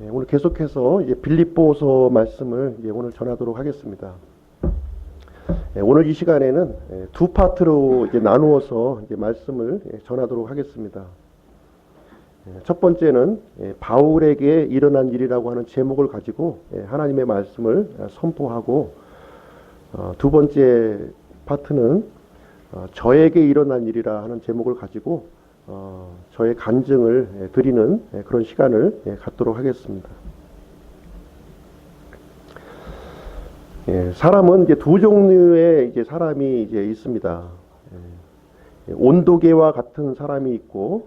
오늘 계속해서 이제 빌립보서 말씀을 이제 오늘 전하도록 하겠습니다. 오늘 이 시간에는 두 파트로 이제 나누어서 이제 말씀을 전하도록 하겠습니다. 첫 번째는 바울에게 일어난 일이라고 하는 제목을 가지고 하나님의 말씀을 선포하고, 두 번째 파트는 저에게 일어난 일이라 하는 제목을 가지고 저의 간증을 드리는 그런 시간을 갖도록 하겠습니다. 사람은 이제 두 종류의 이제 사람이 이제 있습니다. 온도계와 같은 사람이 있고,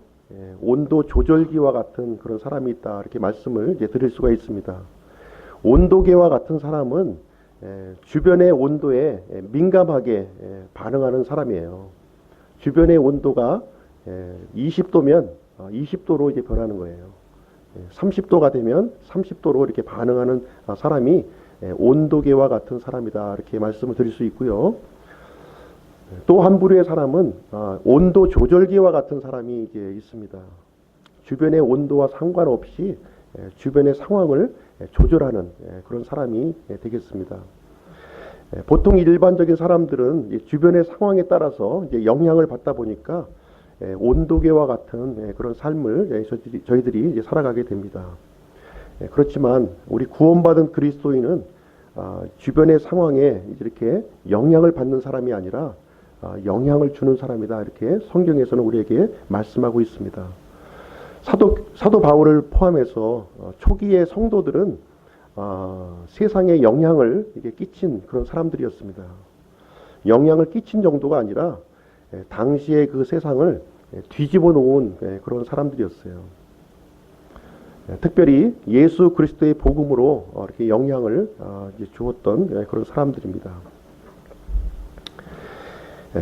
온도 조절기와 같은 그런 사람이 있다, 이렇게 말씀을 이제 드릴 수가 있습니다. 온도계와 같은 사람은 주변의 온도에 민감하게 반응하는 사람이에요. 주변의 온도가 20도면 20도로 이제 변하는 거예요. 30도가 되면 30도로 이렇게 반응하는 사람이 온도계와 같은 사람이다, 이렇게 말씀을 드릴 수 있고요. 또 한 부류의 사람은 온도 조절기와 같은 사람이 이제 있습니다. 주변의 온도와 상관없이 주변의 상황을 조절하는 그런 사람이 되겠습니다. 보통 일반적인 사람들은 주변의 상황에 따라서 이제 영향을 받다 보니까 온도계와 같은 그런 삶을 저희들이 이제 살아가게 됩니다. 그렇지만 우리 구원받은 그리스도인은 주변의 상황에 이렇게 영향을 받는 사람이 아니라 영향을 주는 사람이다, 이렇게 성경에서는 우리에게 말씀하고 있습니다. 사도 바울을 포함해서 초기의 성도들은 세상에 영향을 이렇게 끼친 그런 사람들이었습니다. 영향을 끼친 정도가 아니라 당시의 그 세상을 뒤집어 놓은 그런 사람들이었어요. 특별히 예수 그리스도의 복음으로 이렇게 영향을 주었던 그런 사람들입니다.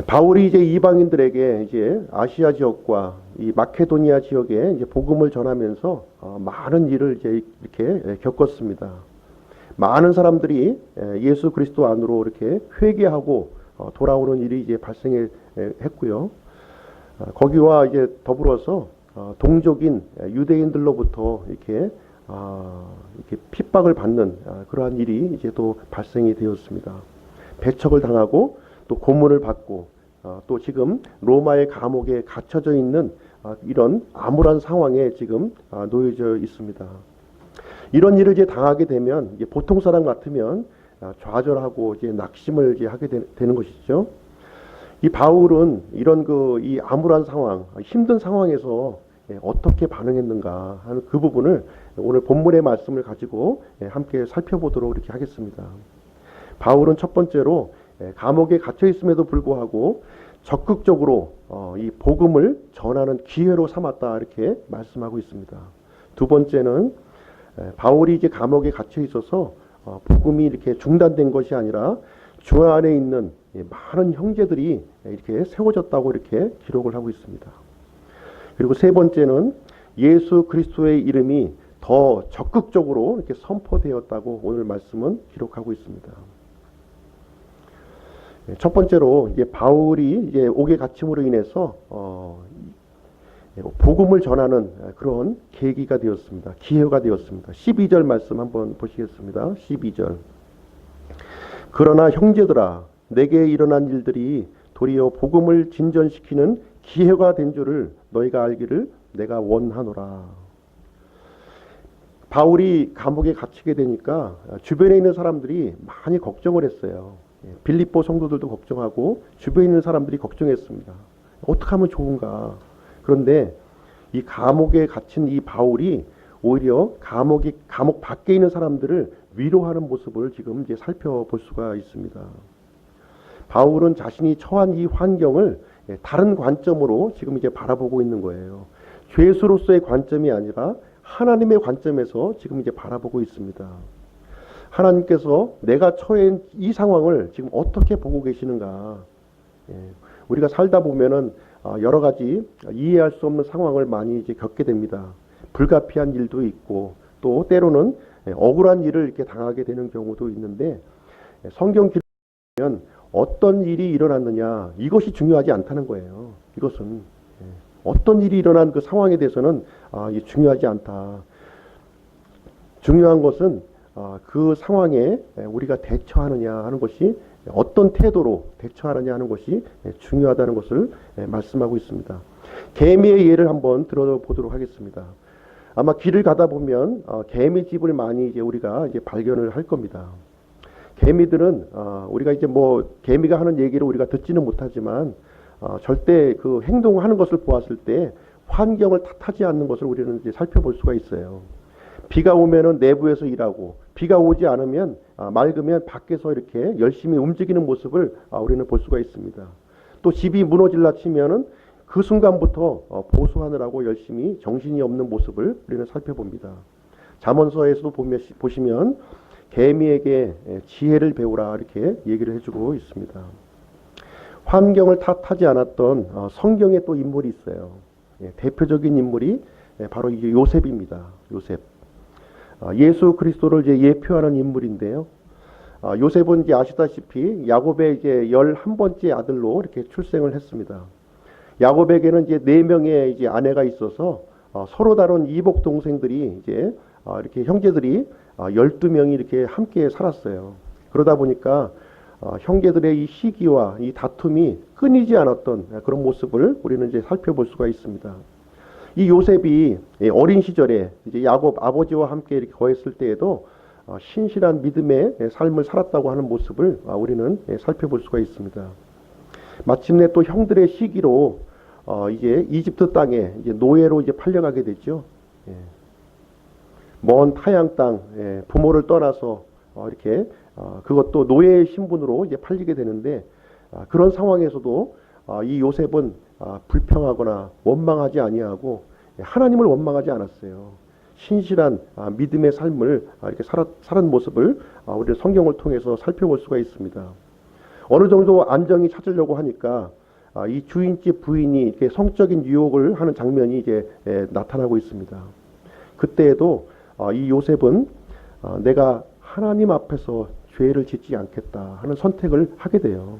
바울이 이제 이방인들에게 이제 아시아 지역과 이 마케도니아 지역에 이제 복음을 전하면서 많은 일을 이제 이렇게 겪었습니다. 많은 사람들이 예수 그리스도 안으로 이렇게 회개하고 돌아오는 일이 이제 발생했고요. 거기와 이제 더불어서 동족인 유대인들로부터 이렇게 핍박을 받는 그러한 일이 이제 또 발생이 되었습니다. 배척을 당하고 또 고문을 받고 또 지금 로마의 감옥에 갇혀져 있는 이런 암울한 상황에 지금 놓여져 있습니다. 이런 일을 이제 당하게 되면 이제 보통 사람 같으면 좌절하고 이제 낙심을 이제 하게 되는 것이죠. 이 바울은 이런 이 암울한 상황, 힘든 상황에서 어떻게 반응했는가 하는 그 부분을 오늘 본문의 말씀을 가지고 함께 살펴보도록 이렇게 하겠습니다. 바울은 첫 번째로 감옥에 갇혀 있음에도 불구하고 적극적으로 이 복음을 전하는 기회로 삼았다, 이렇게 말씀하고 있습니다. 두 번째는 바울이 이제 감옥에 갇혀 있어서 복음이 이렇게 중단된 것이 아니라 주 안에 있는 많은 형제들이 이렇게 세워졌다고 이렇게 기록을 하고 있습니다. 그리고 세 번째는 예수 그리스도의 이름이 더 적극적으로 이렇게 선포되었다고 오늘 말씀은 기록하고 있습니다. 첫 번째로 이제 바울이 이제 옥에 갇힘으로 인해서 복음을 전하는 그런 계기가 되었습니다. 기회가 되었습니다. 12절 말씀 한번 보시겠습니다. 12절. 그러나 형제들아, 내게 일어난 일들이 도리어 복음을 진전시키는 기회가 된 줄을 너희가 알기를 내가 원하노라. 바울이 감옥에 갇히게 되니까 주변에 있는 사람들이 많이 걱정을 했어요. 빌립보 성도들도 걱정하고 주변에 있는 사람들이 걱정했습니다. 어떻게 하면 좋은가. 그런데 이 감옥에 갇힌 이 바울이 오히려 감옥 밖에 있는 사람들을 위로하는 모습을 지금 이제 살펴볼 수가 있습니다. 바울은 자신이 처한 이 환경을 다른 관점으로 지금 이제 바라보고 있는 거예요. 죄수로서의 관점이 아니라 하나님의 관점에서 지금 이제 바라보고 있습니다. 하나님께서 내가 처한 이 상황을 지금 어떻게 보고 계시는가. 우리가 살다 보면은 여러 가지 이해할 수 없는 상황을 많이 이제 겪게 됩니다. 불가피한 일도 있고 또 때로는 억울한 일을 이렇게 당하게 되는 경우도 있는데, 성경 기록에 어떤 일이 일어났느냐, 이것이 중요하지 않다는 거예요. 이것은 어떤 일이 일어난 그 상황에 대해서는 중요하지 않다. 중요한 것은 그 상황에 우리가 대처하느냐 하는 것이, 어떤 태도로 대처하느냐 하는 것이 중요하다는 것을 말씀하고 있습니다. 개미의 예를 한번 들어보도록 하겠습니다. 아마 길을 가다 보면 개미집을 많이 이제 우리가 이제 발견을 할 겁니다. 개미들은 우리가 이제 뭐 개미가 하는 얘기를 우리가 듣지는 못하지만 절대 그 행동하는 것을 보았을 때 환경을 탓하지 않는 것을 우리는 이제 살펴볼 수가 있어요. 비가 오면은 내부에서 일하고, 비가 오지 않으면 맑으면 밖에서 이렇게 열심히 움직이는 모습을 우리는 볼 수가 있습니다. 또 집이 무너질라 치면은 그 순간부터 보수하느라고 열심히 정신이 없는 모습을 우리는 살펴봅니다. 잠언서에서도 보시면 개미에게 지혜를 배우라 이렇게 얘기를 해주고 있습니다. 환경을 탓하지 않았던 성경에 또 인물이 있어요. 대표적인 인물이 바로 이제 요셉입니다. 요셉. 예수 그리스도를 이제 예표하는 인물인데요. 요셉은 이제 아시다시피 야곱의 이제 11번째 아들로 이렇게 출생을 했습니다. 야곱에게는 이제 4명의 이제 아내가 있어서 서로 다른 이복 동생들이 이제 이렇게 형제들이 12명이 이렇게 함께 살았어요. 그러다 보니까 형제들의 이 시기와 이 다툼이 끊이지 않았던 그런 모습을 우리는 이제 살펴볼 수가 있습니다. 이 요셉이 어린 시절에 이제 야곱 아버지와 함께 이렇게 거했을 때에도 신실한 믿음의 삶을 살았다고 하는 모습을 우리는 살펴볼 수가 있습니다. 마침내 또 형들의 시기로 이제 이집트 땅에 이제 노예로 이제 팔려가게 됐죠. 먼 타양 땅, 부모를 떠나서 이렇게 그것도 노예의 신분으로 이제 팔리게 되는데, 그런 상황에서도 이 요셉은 불평하거나 원망하지 아니하고 하나님을 원망하지 않았어요. 신실한 믿음의 삶을 이렇게 살은 모습을 우리 성경을 통해서 살펴볼 수가 있습니다. 어느 정도 안정이 찾으려고 하니까 이 주인집 부인이 이렇게 성적인 유혹을 하는 장면이 이제 나타나고 있습니다. 그때에도 이 요셉은 내가 하나님 앞에서 죄를 짓지 않겠다 하는 선택을 하게 돼요.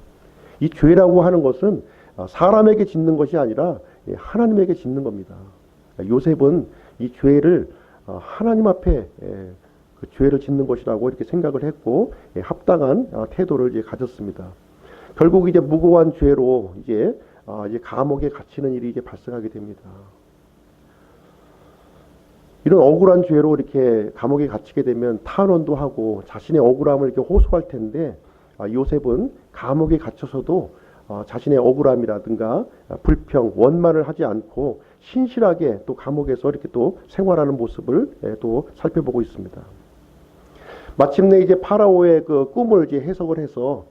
이 죄라고 하는 것은 사람에게 짓는 것이 아니라 하나님에게 짓는 겁니다. 요셉은 이 죄를 하나님 앞에 그 죄를 짓는 것이라고 이렇게 생각을 했고 합당한 태도를 이제 가졌습니다. 결국 이제 무고한 죄로 이제 감옥에 갇히는 일이 이제 발생하게 됩니다. 이런 억울한 죄로 이렇게 감옥에 갇히게 되면 탄원도 하고 자신의 억울함을 이렇게 호소할 텐데, 요셉은 감옥에 갇혀서도 자신의 억울함이라든가 불평, 원만을 하지 않고 신실하게 또 감옥에서 이렇게 또 생활하는 모습을 또 살펴보고 있습니다. 마침내 이제 파라오의 그 꿈을 이제 해석을 해서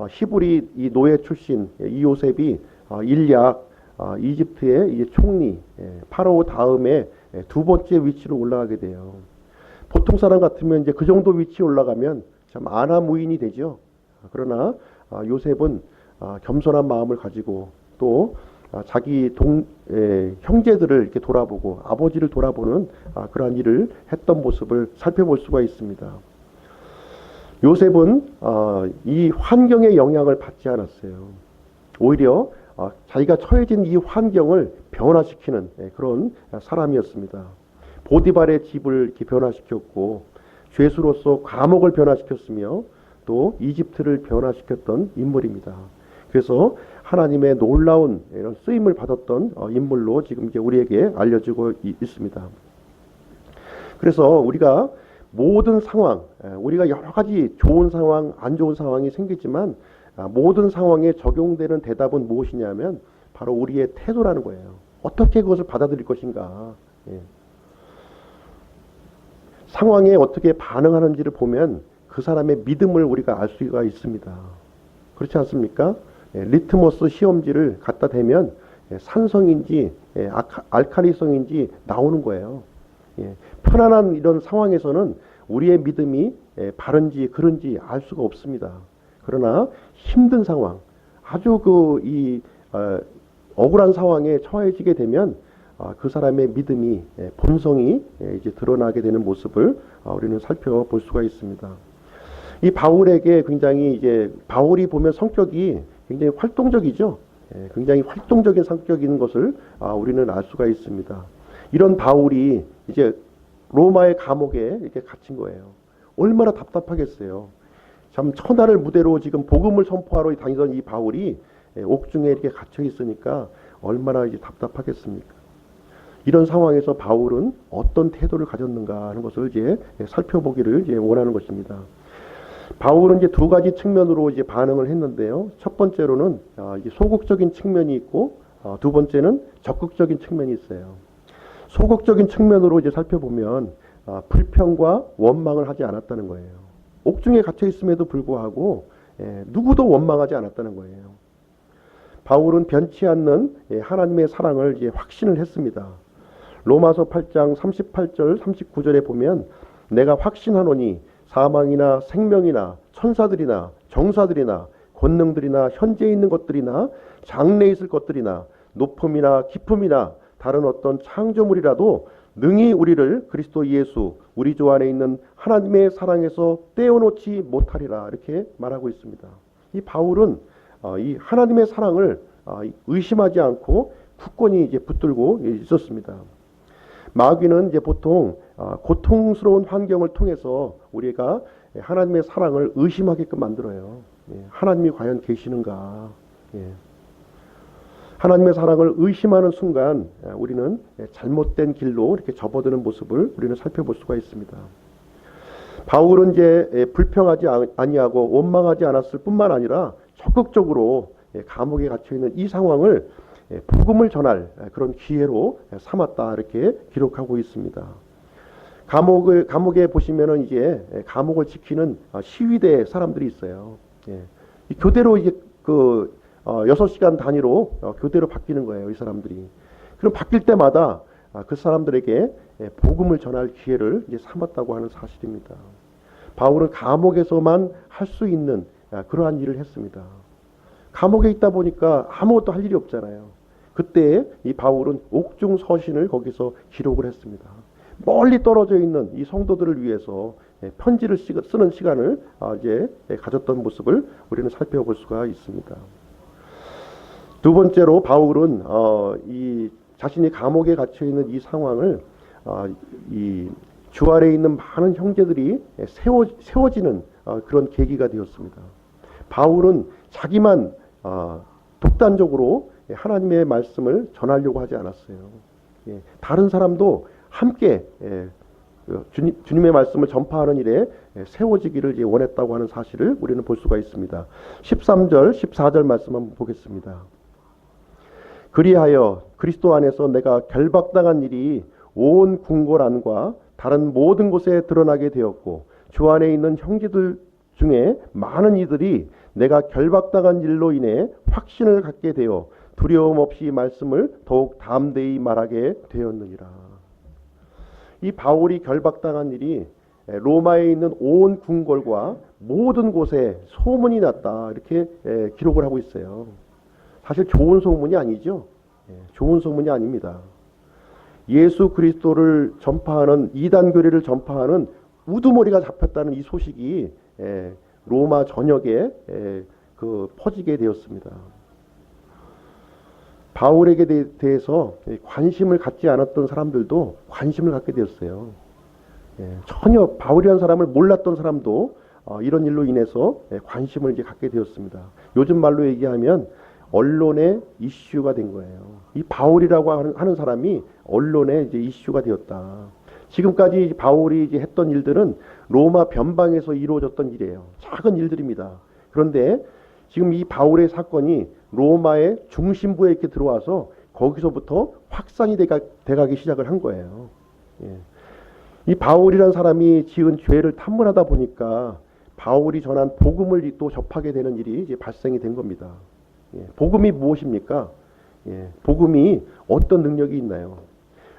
히브리 이 노예 출신 이 요셉이 일약 이집트의 이제 총리, 파라오 다음에 2번째 위치로 올라가게 돼요. 보통 사람 같으면 이제 그 정도 위치에 올라가면 참 안하무인이 되죠. 그러나 요셉은 겸손한 마음을 가지고 또 자기 형제들을 이렇게 돌아보고 아버지를 돌아보는 그러한 일을 했던 모습을 살펴볼 수가 있습니다. 요셉은 이 환경의 영향을 받지 않았어요. 오히려 자기가 처해진 이 환경을 변화시키는 그런 사람이었습니다. 보디발의 집을 이렇게 변화시켰고 죄수로서 감옥을 변화시켰으며 또 이집트를 변화시켰던 인물입니다. 그래서 하나님의 놀라운 이런 쓰임을 받았던 인물로 지금 이제 우리에게 알려지고 있습니다. 그래서 우리가 모든 상황, 우리가 여러 가지 좋은 상황, 안 좋은 상황이 생기지만 모든 상황에 적용되는 대답은 무엇이냐면 바로 우리의 태도라는 거예요. 어떻게 그것을 받아들일 것인가. 상황에 어떻게 반응하는지를 보면 그 사람의 믿음을 우리가 알 수가 있습니다. 그렇지 않습니까? 리트머스 시험지를 갖다 대면 산성인지 알칼리성인지 나오는 거예요. 편안한 이런 상황에서는 우리의 믿음이 바른지 그른지 알 수가 없습니다. 그러나 힘든 상황, 아주 억울한 상황에 처해지게 되면 그 사람의 믿음이 본성이 이제 드러나게 되는 모습을 우리는 살펴볼 수가 있습니다. 이 바울에게 굉장히 이제 바울이 보면 성격이 굉장히 활동적이죠. 굉장히 활동적인 성격인 것을 우리는 알 수가 있습니다. 이런 바울이 이제 로마의 감옥에 이렇게 갇힌 거예요. 얼마나 답답하겠어요. 참 천하를 무대로 지금 복음을 선포하러 다니던 이 바울이 옥중에 이렇게 갇혀 있으니까 얼마나 이제 답답하겠습니까? 이런 상황에서 바울은 어떤 태도를 가졌는가 하는 것을 이제 살펴보기를 이제 원하는 것입니다. 바울은 이제 두 가지 측면으로 이제 반응을 했는데요. 첫 번째로는 이제 소극적인 측면이 있고, 두 번째는 적극적인 측면이 있어요. 소극적인 측면으로 이제 살펴보면 불평과 원망을 하지 않았다는 거예요. 옥중에 갇혀 있음에도 불구하고 누구도 원망하지 않았다는 거예요. 바울은 변치 않는 하나님의 사랑을 이제 확신을 했습니다. 로마서 8장 38절 39절에 보면 내가 확신하노니 사망이나 생명이나 천사들이나 정사들이나 권능들이나 현재 있는 것들이나 장래 있을 것들이나 높음이나 깊음이나 다른 어떤 창조물이라도 능히 우리를 그리스도 예수 우리 주 안에 있는 하나님의 사랑에서 떼어놓지 못하리라 이렇게 말하고 있습니다. 이 바울은 이 하나님의 사랑을 의심하지 않고 굳건히 이제 붙들고 있었습니다. 마귀는 이제 보통 고통스러운 환경을 통해서 우리가 하나님의 사랑을 의심하게끔 만들어요. 하나님이 과연 계시는가? 하나님의 사랑을 의심하는 순간 우리는 잘못된 길로 이렇게 접어드는 모습을 우리는 살펴볼 수가 있습니다. 바울은 이제 불평하지 아니하고 원망하지 않았을 뿐만 아니라 적극적으로 감옥에 갇혀 있는 이 상황을 복음을 전할 그런 기회로 삼았다 이렇게 기록하고 있습니다. 감옥에 보시면은 이제 감옥을 지키는 시위대 사람들이 있어요. 이 교대로 이제 6시간 단위로 교대로 바뀌는 거예요, 이 사람들이. 그럼 바뀔 때마다 그 사람들에게 복음을 전할 기회를 이제 삼았다고 하는 사실입니다. 바울은 감옥에서만 할 수 있는 그러한 일을 했습니다. 감옥에 있다 보니까 아무것도 할 일이 없잖아요. 그때 이 바울은 옥중 서신을 거기서 기록을 했습니다. 멀리 떨어져 있는 이 성도들을 위해서 편지를 쓰는 시간을 이제 가졌던 모습을 우리는 살펴볼 수가 있습니다. 두 번째로 바울은 이 자신이 감옥에 갇혀 있는 이 상황을 이 주 아래에 있는 많은 형제들이 세워지는 그런 계기가 되었습니다. 바울은 자기만 독단적으로 하나님의 말씀을 전하려고 하지 않았어요. 다른 사람도 함께 주님의 말씀을 전파하는 일에 세워지기를 원했다고 하는 사실을 우리는 볼 수가 있습니다. 13절, 14절 말씀 한번 보겠습니다. 그리하여 그리스도 안에서 내가 결박당한 일이 온 궁궐 안과 다른 모든 곳에 드러나게 되었고 주 안에 있는 형제들 중에 많은 이들이 내가 결박당한 일로 인해 확신을 갖게 되어 두려움 없이 말씀을 더욱 담대히 말하게 되었느니라. 이 바울이 결박당한 일이 로마에 있는 온 궁궐과 모든 곳에 소문이 났다 이렇게 기록을 하고 있어요. 사실 좋은 소문이 아니죠. 좋은 소문이 아닙니다. 예수 그리스도를 전파하는 이단 교리를 전파하는 우두머리가 잡혔다는 이 소식이 로마 전역에 퍼지게 되었습니다. 바울에게 대해서 관심을 갖지 않았던 사람들도 관심을 갖게 되었어요. 전혀 바울이라는 사람을 몰랐던 사람도 이런 일로 인해서 관심을 이제 갖게 되었습니다. 요즘 말로 얘기하면 언론의 이슈가 된 거예요. 이 바울이라고 하는 사람이 언론의 이제 이슈가 되었다. 지금까지 바울이 이제 했던 일들은 로마 변방에서 이루어졌던 일이에요. 작은 일들입니다. 그런데 지금 이 바울의 사건이 로마의 중심부에 이렇게 들어와서 거기서부터 확산이 돼가기 시작을 한 거예요. 이 바울이라는 사람이 지은 죄를 탐문하다 보니까 바울이 전한 복음을 또 접하게 되는 일이 이제 발생이 된 겁니다. 복음이 무엇입니까? 복음이 어떤 능력이 있나요?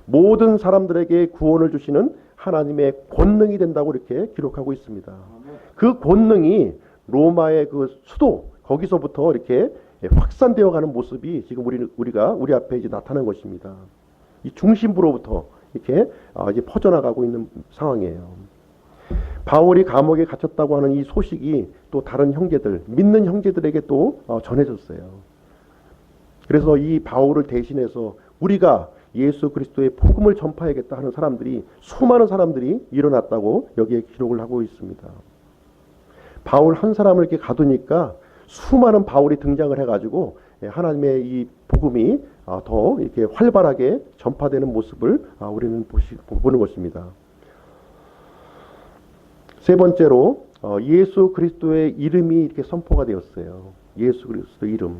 모든 사람들에게 구원을 주시는 하나님의 권능이 된다고 이렇게 기록하고 있습니다. 그 권능이 로마의 그 수도 거기서부터 이렇게 확산되어 가는 모습이 지금 우리 앞에 이제 나타난 것입니다. 이 중심부로부터 이렇게 이제 퍼져나가고 있는 상황이에요. 바울이 감옥에 갇혔다고 하는 이 소식이 또 다른 형제들, 믿는 형제들에게 또 전해졌어요. 그래서 이 바울을 대신해서 우리가 예수 그리스도의 복음을 전파해야겠다 하는 사람들이, 수많은 사람들이 일어났다고 여기에 기록을 하고 있습니다. 바울 한 사람을 이렇게 가두니까 수많은 바울이 등장을 해가지고 하나님의 이 복음이 더 이렇게 활발하게 전파되는 모습을 우리는 보는 것입니다. 세 번째로 예수 그리스도의 이름이 이렇게 선포가 되었어요. 예수 그리스도 이름.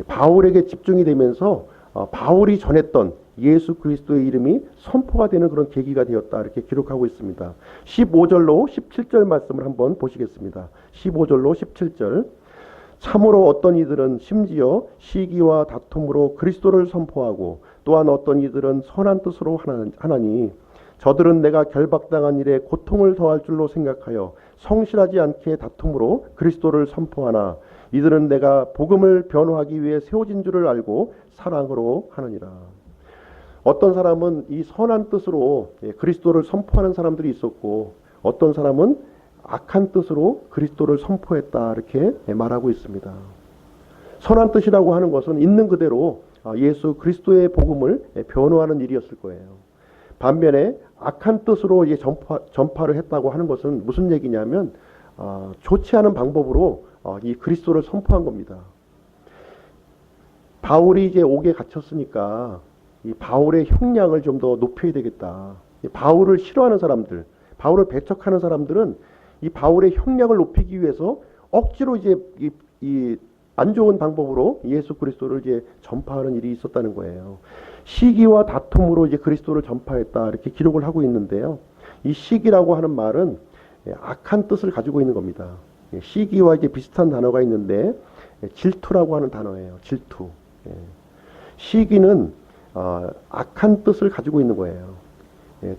바울에게 집중이 되면서 바울이 전했던 예수 그리스도의 이름이 선포가 되는 그런 계기가 되었다, 이렇게 기록하고 있습니다. 15절로 17절 말씀을 한번 보시겠습니다. 15절로 17절. 참으로 어떤 이들은 심지어 시기와 다툼으로 그리스도를 선포하고 또한 어떤 이들은 선한 뜻으로 하나니 저들은 내가 결박당한 일에 고통을 더할 줄로 생각하여 성실하지 않게 다툼으로 그리스도를 선포하나 이들은 내가 복음을 변호하기 위해 세워진 줄을 알고 사랑으로 하느니라. 어떤 사람은 이 선한 뜻으로 그리스도를 선포하는 사람들이 있었고, 어떤 사람은 악한 뜻으로 그리스도를 선포했다, 이렇게 말하고 있습니다. 선한 뜻이라고 하는 것은 있는 그대로 예수 그리스도의 복음을 변호하는 일이었을 거예요. 반면에 악한 뜻으로 이제 전파를 했다고 하는 것은 무슨 얘기냐면 좋지 않은 방법으로 이 그리스도를 선포한 겁니다. 바울이 이제 옥에 갇혔으니까 이 바울의 형량을 좀 더 높여야 되겠다. 바울을 싫어하는 사람들, 바울을 배척하는 사람들은 이 바울의 형량을 높이기 위해서 억지로 이제 이 안 좋은 방법으로 예수 그리스도를 이제 전파하는 일이 있었다는 거예요. 시기와 다툼으로 이제 그리스도를 전파했다, 이렇게 기록을 하고 있는데요. 이 시기라고 하는 말은 악한 뜻을 가지고 있는 겁니다. 시기와 이제 비슷한 단어가 있는데 질투라고 하는 단어예요. 질투. 시기는 악한 뜻을 가지고 있는 거예요.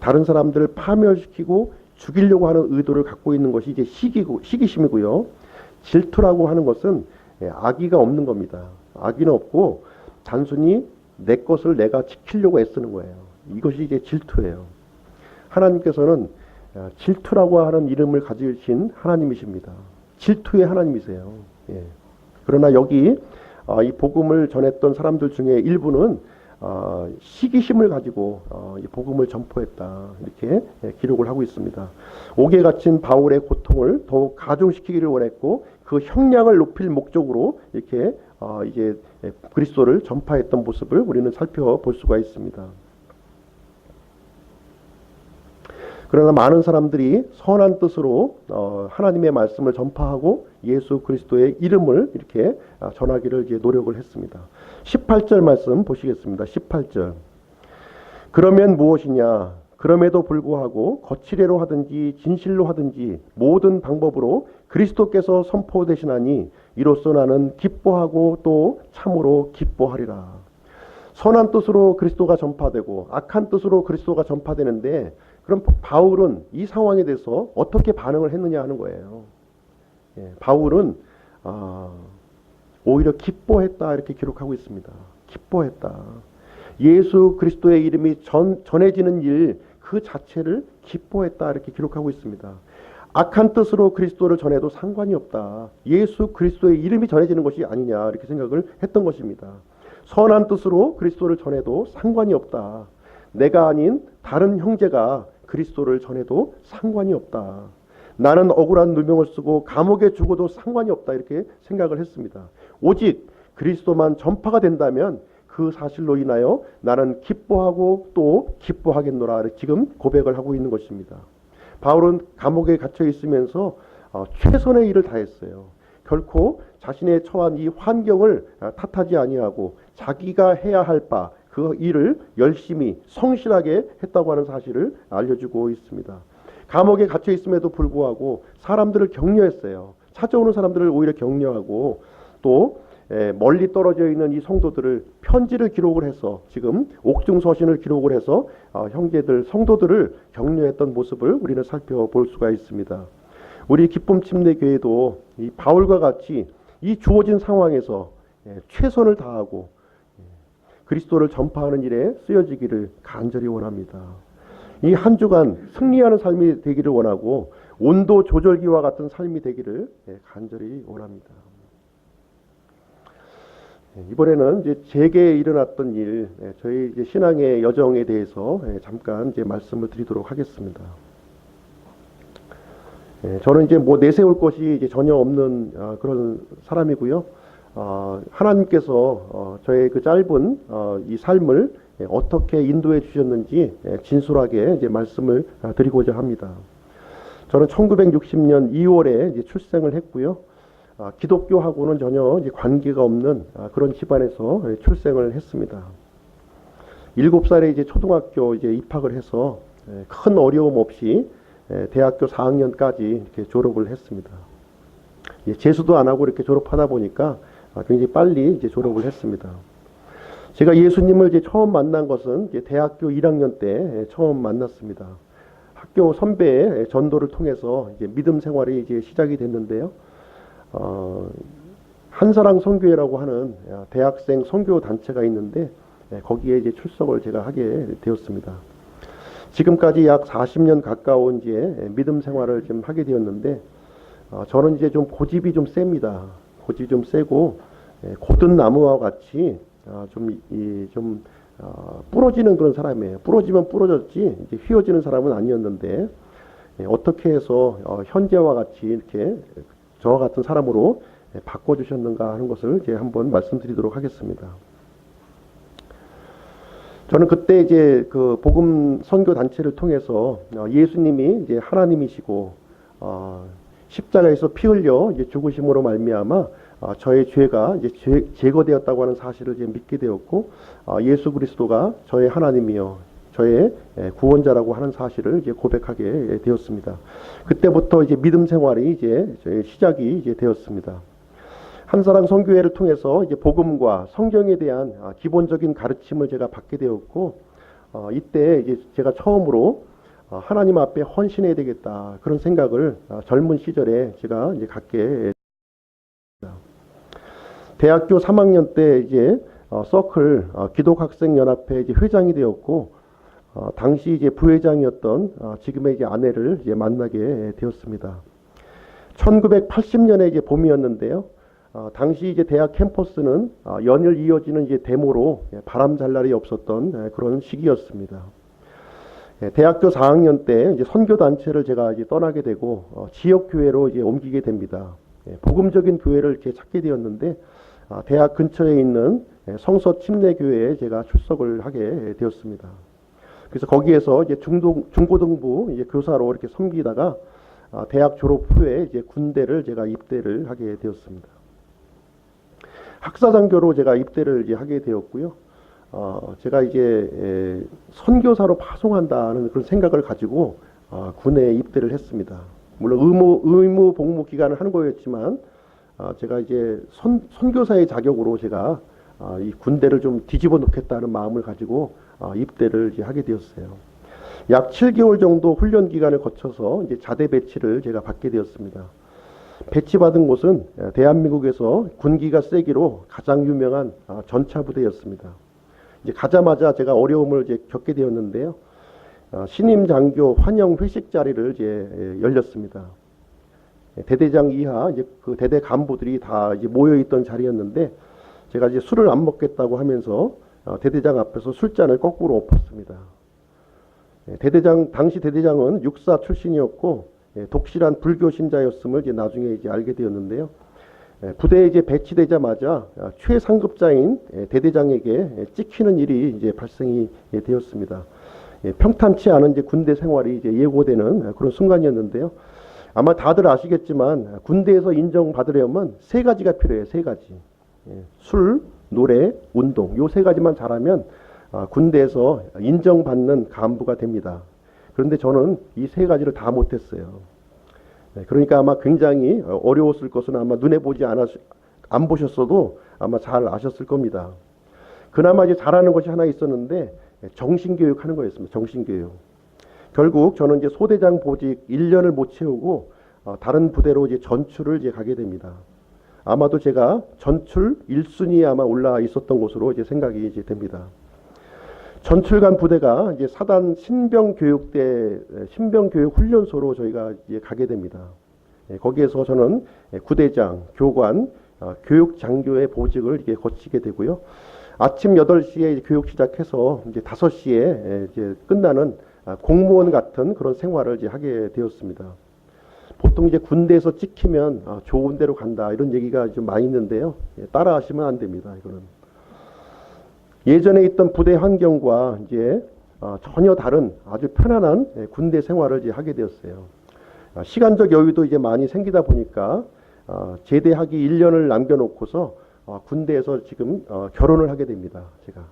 다른 사람들을 파멸시키고 죽이려고 하는 의도를 갖고 있는 것이 이제 시기심이고요. 질투라고 하는 것은 악의가 없는 겁니다. 악의는 없고 단순히 내 것을 내가 지키려고 애쓰는 거예요. 이것이 이제 질투예요. 하나님께서는 질투라고 하는 이름을 가지신 하나님이십니다. 질투의 하나님이세요. 그러나 여기 이 복음을 전했던 사람들 중에 일부는 시기심을 가지고 이 복음을 전포했다, 이렇게 기록을 하고 있습니다. 옥에 갇힌 바울의 고통을 더욱 가중시키기를 원했고 그 형량을 높일 목적으로 이렇게 이제 그리스도를 전파했던 모습을 우리는 살펴볼 수가 있습니다. 그러나 많은 사람들이 선한 뜻으로 하나님의 말씀을 전파하고 예수 그리스도의 이름을 이렇게 전하기를 이제 노력을 했습니다. 18절 말씀 보시겠습니다. 18절. 그러면 무엇이냐? 그럼에도 불구하고 거칠애로 하든지 진실로 하든지 모든 방법으로 그리스도께서 선포되시나니 이로써 나는 기뻐하고 또 참으로 기뻐하리라. 선한 뜻으로 그리스도가 전파되고 악한 뜻으로 그리스도가 전파되는데, 그럼 바울은 이 상황에 대해서 어떻게 반응을 했느냐 하는 거예요. 바울은 오히려 기뻐했다, 이렇게 기록하고 있습니다. 기뻐했다. 예수 그리스도의 이름이 전해지는 일 그 자체를 기뻐했다, 이렇게 기록하고 있습니다. 악한 뜻으로 그리스도를 전해도 상관이 없다. 예수 그리스도의 이름이 전해지는 것이 아니냐, 이렇게 생각을 했던 것입니다. 선한 뜻으로 그리스도를 전해도 상관이 없다. 내가 아닌 다른 형제가 그리스도를 전해도 상관이 없다. 나는 억울한 누명을 쓰고 감옥에 죽어도 상관이 없다, 이렇게 생각을 했습니다. 오직 그리스도만 전파가 된다면 그 사실로 인하여 나는 기뻐하고 또 기뻐하겠노라, 지금 고백을 하고 있는 것입니다. 바울은 감옥에 갇혀 있으면서 최선의 일을 다했어요. 결코 자신의 처한 이 환경을 탓하지 아니하고 자기가 해야 할 바 그 일을 열심히 성실하게 했다고 하는 사실을 알려주고 있습니다. 감옥에 갇혀 있음에도 불구하고 사람들을 격려했어요. 찾아오는 사람들을 오히려 격려하고 또 멀리 떨어져 있는 이 성도들을 편지를 기록을 해서 지금 옥중서신을 기록을 해서 형제들 성도들을 격려했던 모습을 우리는 살펴볼 수가 있습니다. 우리 기쁨 침례교회도 이 바울과 같이 이 주어진 상황에서 최선을 다하고 그리스도를 전파하는 일에 쓰여지기를 간절히 원합니다. 이 한 주간 승리하는 삶이 되기를 원하고 온도 조절기와 같은 삶이 되기를 간절히 원합니다. 이번에는 이제 제게 일어났던 일, 저희 이제 신앙의 여정에 대해서 잠깐 이제 말씀을 드리도록 하겠습니다. 저는 이제 뭐 내세울 것이 이제 전혀 없는 그런 사람이고요. 하나님께서 저의 그 짧은 이 삶을 어떻게 인도해 주셨는지 진솔하게 이제 말씀을 드리고자 합니다. 저는 1960년 2월에 이제 출생을 했고요. 기독교하고는 전혀 이제 관계가 없는 그런 집안에서 출생을 했습니다. 7살에 이제 초등학교 이제 입학을 해서 큰 어려움 없이 대학교 4학년까지 이렇게 졸업을 했습니다. 재수도 안 하고 이렇게 졸업하다 보니까 굉장히 빨리 이제 졸업을 했습니다. 제가 예수님을 이제 처음 만난 것은 이제 대학교 1학년 때 처음 만났습니다. 학교 선배의 전도를 통해서 이제 믿음 생활이 이제 시작이 됐는데요. 한사랑 선교회라고 하는 대학생 선교 단체가 있는데 거기에 이제 출석을 제가 하게 되었습니다. 지금까지 약 40년 가까운 이제 믿음 생활을 좀 하게 되었는데 저는 이제 좀 고집이 좀 셉니다. 고집이 좀 세고 고든 나무와 같이 좀 부러지는 그런 사람이에요. 부러지면 부러졌지 이제 휘어지는 사람은 아니었는데 어떻게 해서 현재와 같이 이렇게 저와 같은 사람으로 바꿔주셨는가 하는 것을 이제 한번 말씀드리도록 하겠습니다. 저는 그때 이제 그 복음 선교 단체를 통해서 예수님이 이제 하나님이시고 십자가에서 피 흘려 이제 죽으심으로 말미암아 저의 죄가 이제 제거되었다고 하는 사실을 이제 믿게 되었고 예수 그리스도가 저의 하나님이요 저의 구원자라고 하는 사실을 이제 고백하게 되었습니다. 그때부터 이제 믿음 생활이 이제 시작이 이제 되었습니다. 한사랑 선교회를 통해서 이제 복음과 성경에 대한 기본적인 가르침을 제가 받게 되었고 이때 이제 제가 처음으로 하나님 앞에 헌신해야 되겠다 그런 생각을 젊은 시절에 제가 이제 갖게 됐습니다. 대학교 3학년 때 이제 서클 기독학생연합회 이제 회장이 되었고 당시 이제 부회장이었던 지금의 이제 아내를 이제 만나게 되었습니다. 1980년에 이제 봄이었는데요. 당시 이제 대학 캠퍼스는 연일 이어지는 이제 데모로 바람 잘 날이 없었던 그런 시기였습니다. 대학교 4학년 때 이제 선교 단체를 제가 이제 떠나게 되고 지역 교회로 이제 옮기게 됩니다. 복음적인 교회를 이렇게 찾게 되었는데 대학 근처에 있는 성서 침례교회에 제가 출석을 하게 되었습니다. 그래서 거기에서 이제 중고등부 이제 교사로 이렇게 섬기다가 대학 졸업 후에 이제 군대를 제가 입대를 하게 되었습니다. 학사장교로 제가 입대를 이제 하게 되었고요. 제가 이제 선교사로 파송한다는 그런 생각을 가지고 군에 입대를 했습니다. 물론 의무 복무 기간을 하는 거였지만 제가 이제 선교사의 자격으로 제가 이 군대를 좀 뒤집어 놓겠다는 마음을 가지고 입대를 이제 하게 되었어요. 약 7개월 정도 훈련 기간을 거쳐서 이제 자대 배치를 제가 받게 되었습니다. 배치받은 곳은 대한민국에서 군기가 세기로 가장 유명한 전차부대였습니다. 이제 가자마자 제가 어려움을 이제 겪게 되었는데요. 신임 장교 환영 회식 자리를 이제 열렸습니다. 대대장 이하 이제 그 대대 간부들이 다 이제 모여 있던 자리였는데 제가 이제 술을 안 먹겠다고 하면서 대대장 앞에서 술잔을 거꾸로 엎었습니다. 당시 대대장은 육사 출신이었고 독실한 불교 신자였음을 이제 나중에 이제 알게 되었는데요. 부대에 이제 배치되자마자 최상급자인 대대장에게 찍히는 일이 이제 발생이 되었습니다. 평탄치 않은 이제 군대 생활이 이제 예고되는 그런 순간이었는데요. 아마 다들 아시겠지만 군대에서 인정받으려면 3가지가 필요해요. 3가지. 술, 노래, 운동. 요 3가지만 잘하면 군대에서 인정받는 간부가 됩니다. 그런데 저는 이 3가지를 다 못했어요. 그러니까 아마 굉장히 어려웠을 것은 아마 눈에 안 보셨어도 아마 잘 아셨을 겁니다. 그나마 이제 잘하는 것이 하나 있었는데 정신교육 하는 거였습니다. 정신교육. 결국 저는 이제 소대장 보직 1년을 못 채우고 다른 부대로 이제 전출을 이제 가게 됩니다. 아마도 제가 전출 1순위에 아마 올라 있었던 곳으로 이제 생각이 이제 됩니다. 전출간 부대가 이제 사단 신병교육대 신병교육훈련소로 저희가 이제 가게 됩니다. 거기에서 저는 구대장, 교관, 교육 장교의 보직을 이렇게 거치게 되고요. 아침 8시에 교육 시작해서 이제 5시에 이제 끝나는 공무원 같은 그런 생활을 이제 하게 되었습니다. 보통 이제 군대에서 찍히면 좋은 데로 간다 이런 얘기가 좀 많이 있는데요. 따라하시면 안 됩니다. 이거는 예전에 있던 부대 환경과 이제 전혀 다른 아주 편안한 군대 생활을 이제 하게 되었어요. 시간적 여유도 이제 많이 생기다 보니까 제대하기 1년을 남겨놓고서 군대에서 지금 결혼을 하게 됩니다. 제가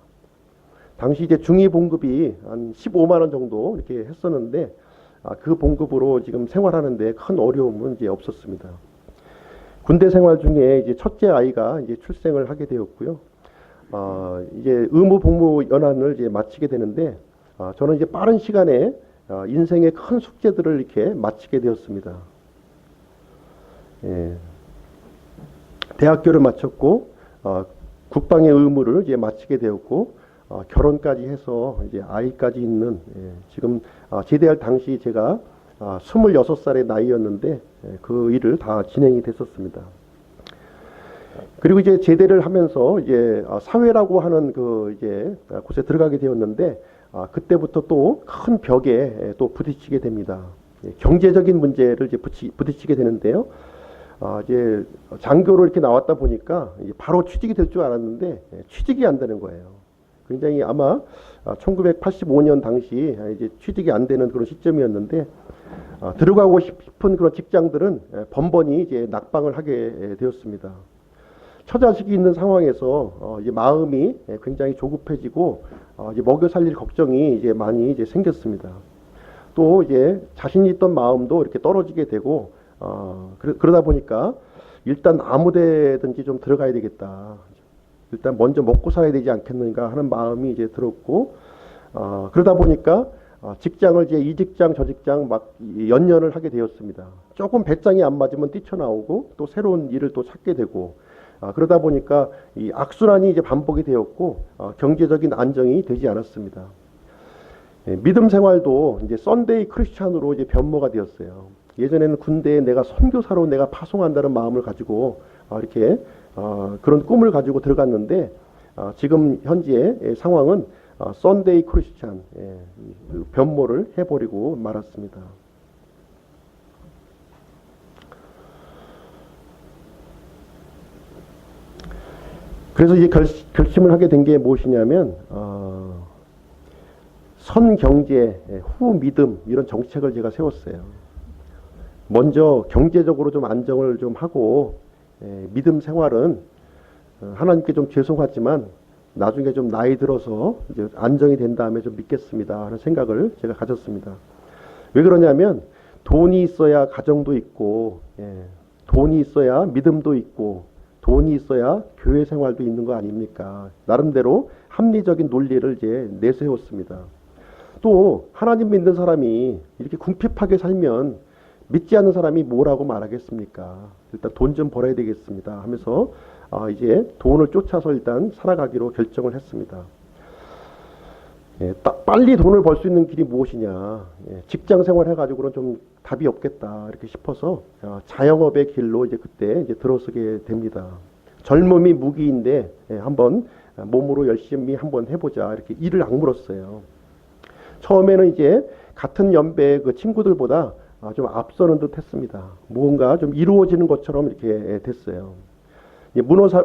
당시 이제 중위 봉급이 한 15만 원 정도 이렇게 했었는데 그 봉급으로 지금 생활하는데 큰 어려움은 이제 없었습니다. 군대 생활 중에 이제 첫째 아이가 이제 출생을 하게 되었고요. 이제 의무 복무 연한을 이제 마치게 되는데 저는 이제 빠른 시간에 인생의 큰 숙제들을 이렇게 마치게 되었습니다. 예. 대학교를 마쳤고 국방의 의무를 이제 마치게 되었고 결혼까지 해서 이제 아이까지 있는 지금 제대할 당시 제가 26살의 나이였는데 그 일을 다 진행이 됐었습니다. 그리고 이제 제대를 하면서 이제 사회라고 하는 그 이제 곳에 들어가게 되었는데 그때부터 또 큰 벽에 또 부딪히게 됩니다. 경제적인 문제를 이제 부딪히게 되는데요. 이제 장교로 이렇게 나왔다 보니까 바로 취직이 될 줄 알았는데 취직이 안 되는 거예요. 굉장히 아마 1985년 당시 이제 취직이 안 되는 그런 시점이었는데 들어가고 싶은 그런 직장들은 번번이 이제 낙방을 하게 되었습니다. 처자식이 있는 상황에서 이제 마음이 굉장히 조급해지고 이제 먹여 살릴 걱정이 이제 많이 이제 생겼습니다. 또 이제 자신이 있던 마음도 이렇게 떨어지게 되고 그러다 보니까 일단 아무 데든지 좀 들어가야 되겠다. 일단 먼저 먹고 살아야 되지 않겠는가 하는 마음이 이제 들었고 그러다 보니까 직장을 이제 이 직장 저 직장 막 연연을 하게 되었습니다. 조금 배짱이 안 맞으면 뛰쳐나오고 또 새로운 일을 또 찾게 되고 그러다 보니까 이 악순환이 이제 반복이 되었고 경제적인 안정이 되지 않았습니다. 믿음 생활도 이제 썬데이 크리스찬으로 이제 변모가 되었어요. 예전에는 군대에 내가 선교사로 내가 파송한다는 마음을 가지고 이렇게 그런 꿈을 가지고 들어갔는데 지금 현재의 상황은 썬데이 크리스찬 변모를 해버리고 말았습니다. 그래서 이제 결심을 하게 된 게 무엇이냐면 선경제, 후 믿음 이런 정책을 제가 세웠어요. 먼저 경제적으로 좀 안정을 좀 하고 믿음 생활은 하나님께 좀 죄송하지만 나중에 좀 나이 들어서 이제 안정이 된 다음에 좀 믿겠습니다 하는 생각을 제가 가졌습니다. 왜 그러냐면 돈이 있어야 가정도 있고 돈이 있어야 믿음도 있고 돈이 있어야 교회 생활도 있는 거 아닙니까? 나름대로 합리적인 논리를 이제 내세웠습니다. 또 하나님 믿는 사람이 이렇게 궁핍하게 살면 믿지 않는 사람이 뭐라고 말하겠습니까? 일단 돈 좀 벌어야 되겠습니다 하면서 이제 돈을 쫓아서 일단 살아가기로 결정을 했습니다. 빨리 돈을 벌 수 있는 길이 무엇이냐? 직장 생활 해가지고는 좀 답이 없겠다 이렇게 싶어서 자영업의 길로 이제 그때 이제 들어서게 됩니다. 젊음이 무기인데 한번 몸으로 열심히 한번 해보자 이렇게 일을 악물었어요. 처음에는 이제 같은 연배의 그 친구들보다 좀 앞서는 듯 했습니다. 무언가 좀 이루어지는 것처럼 이렇게 됐어요.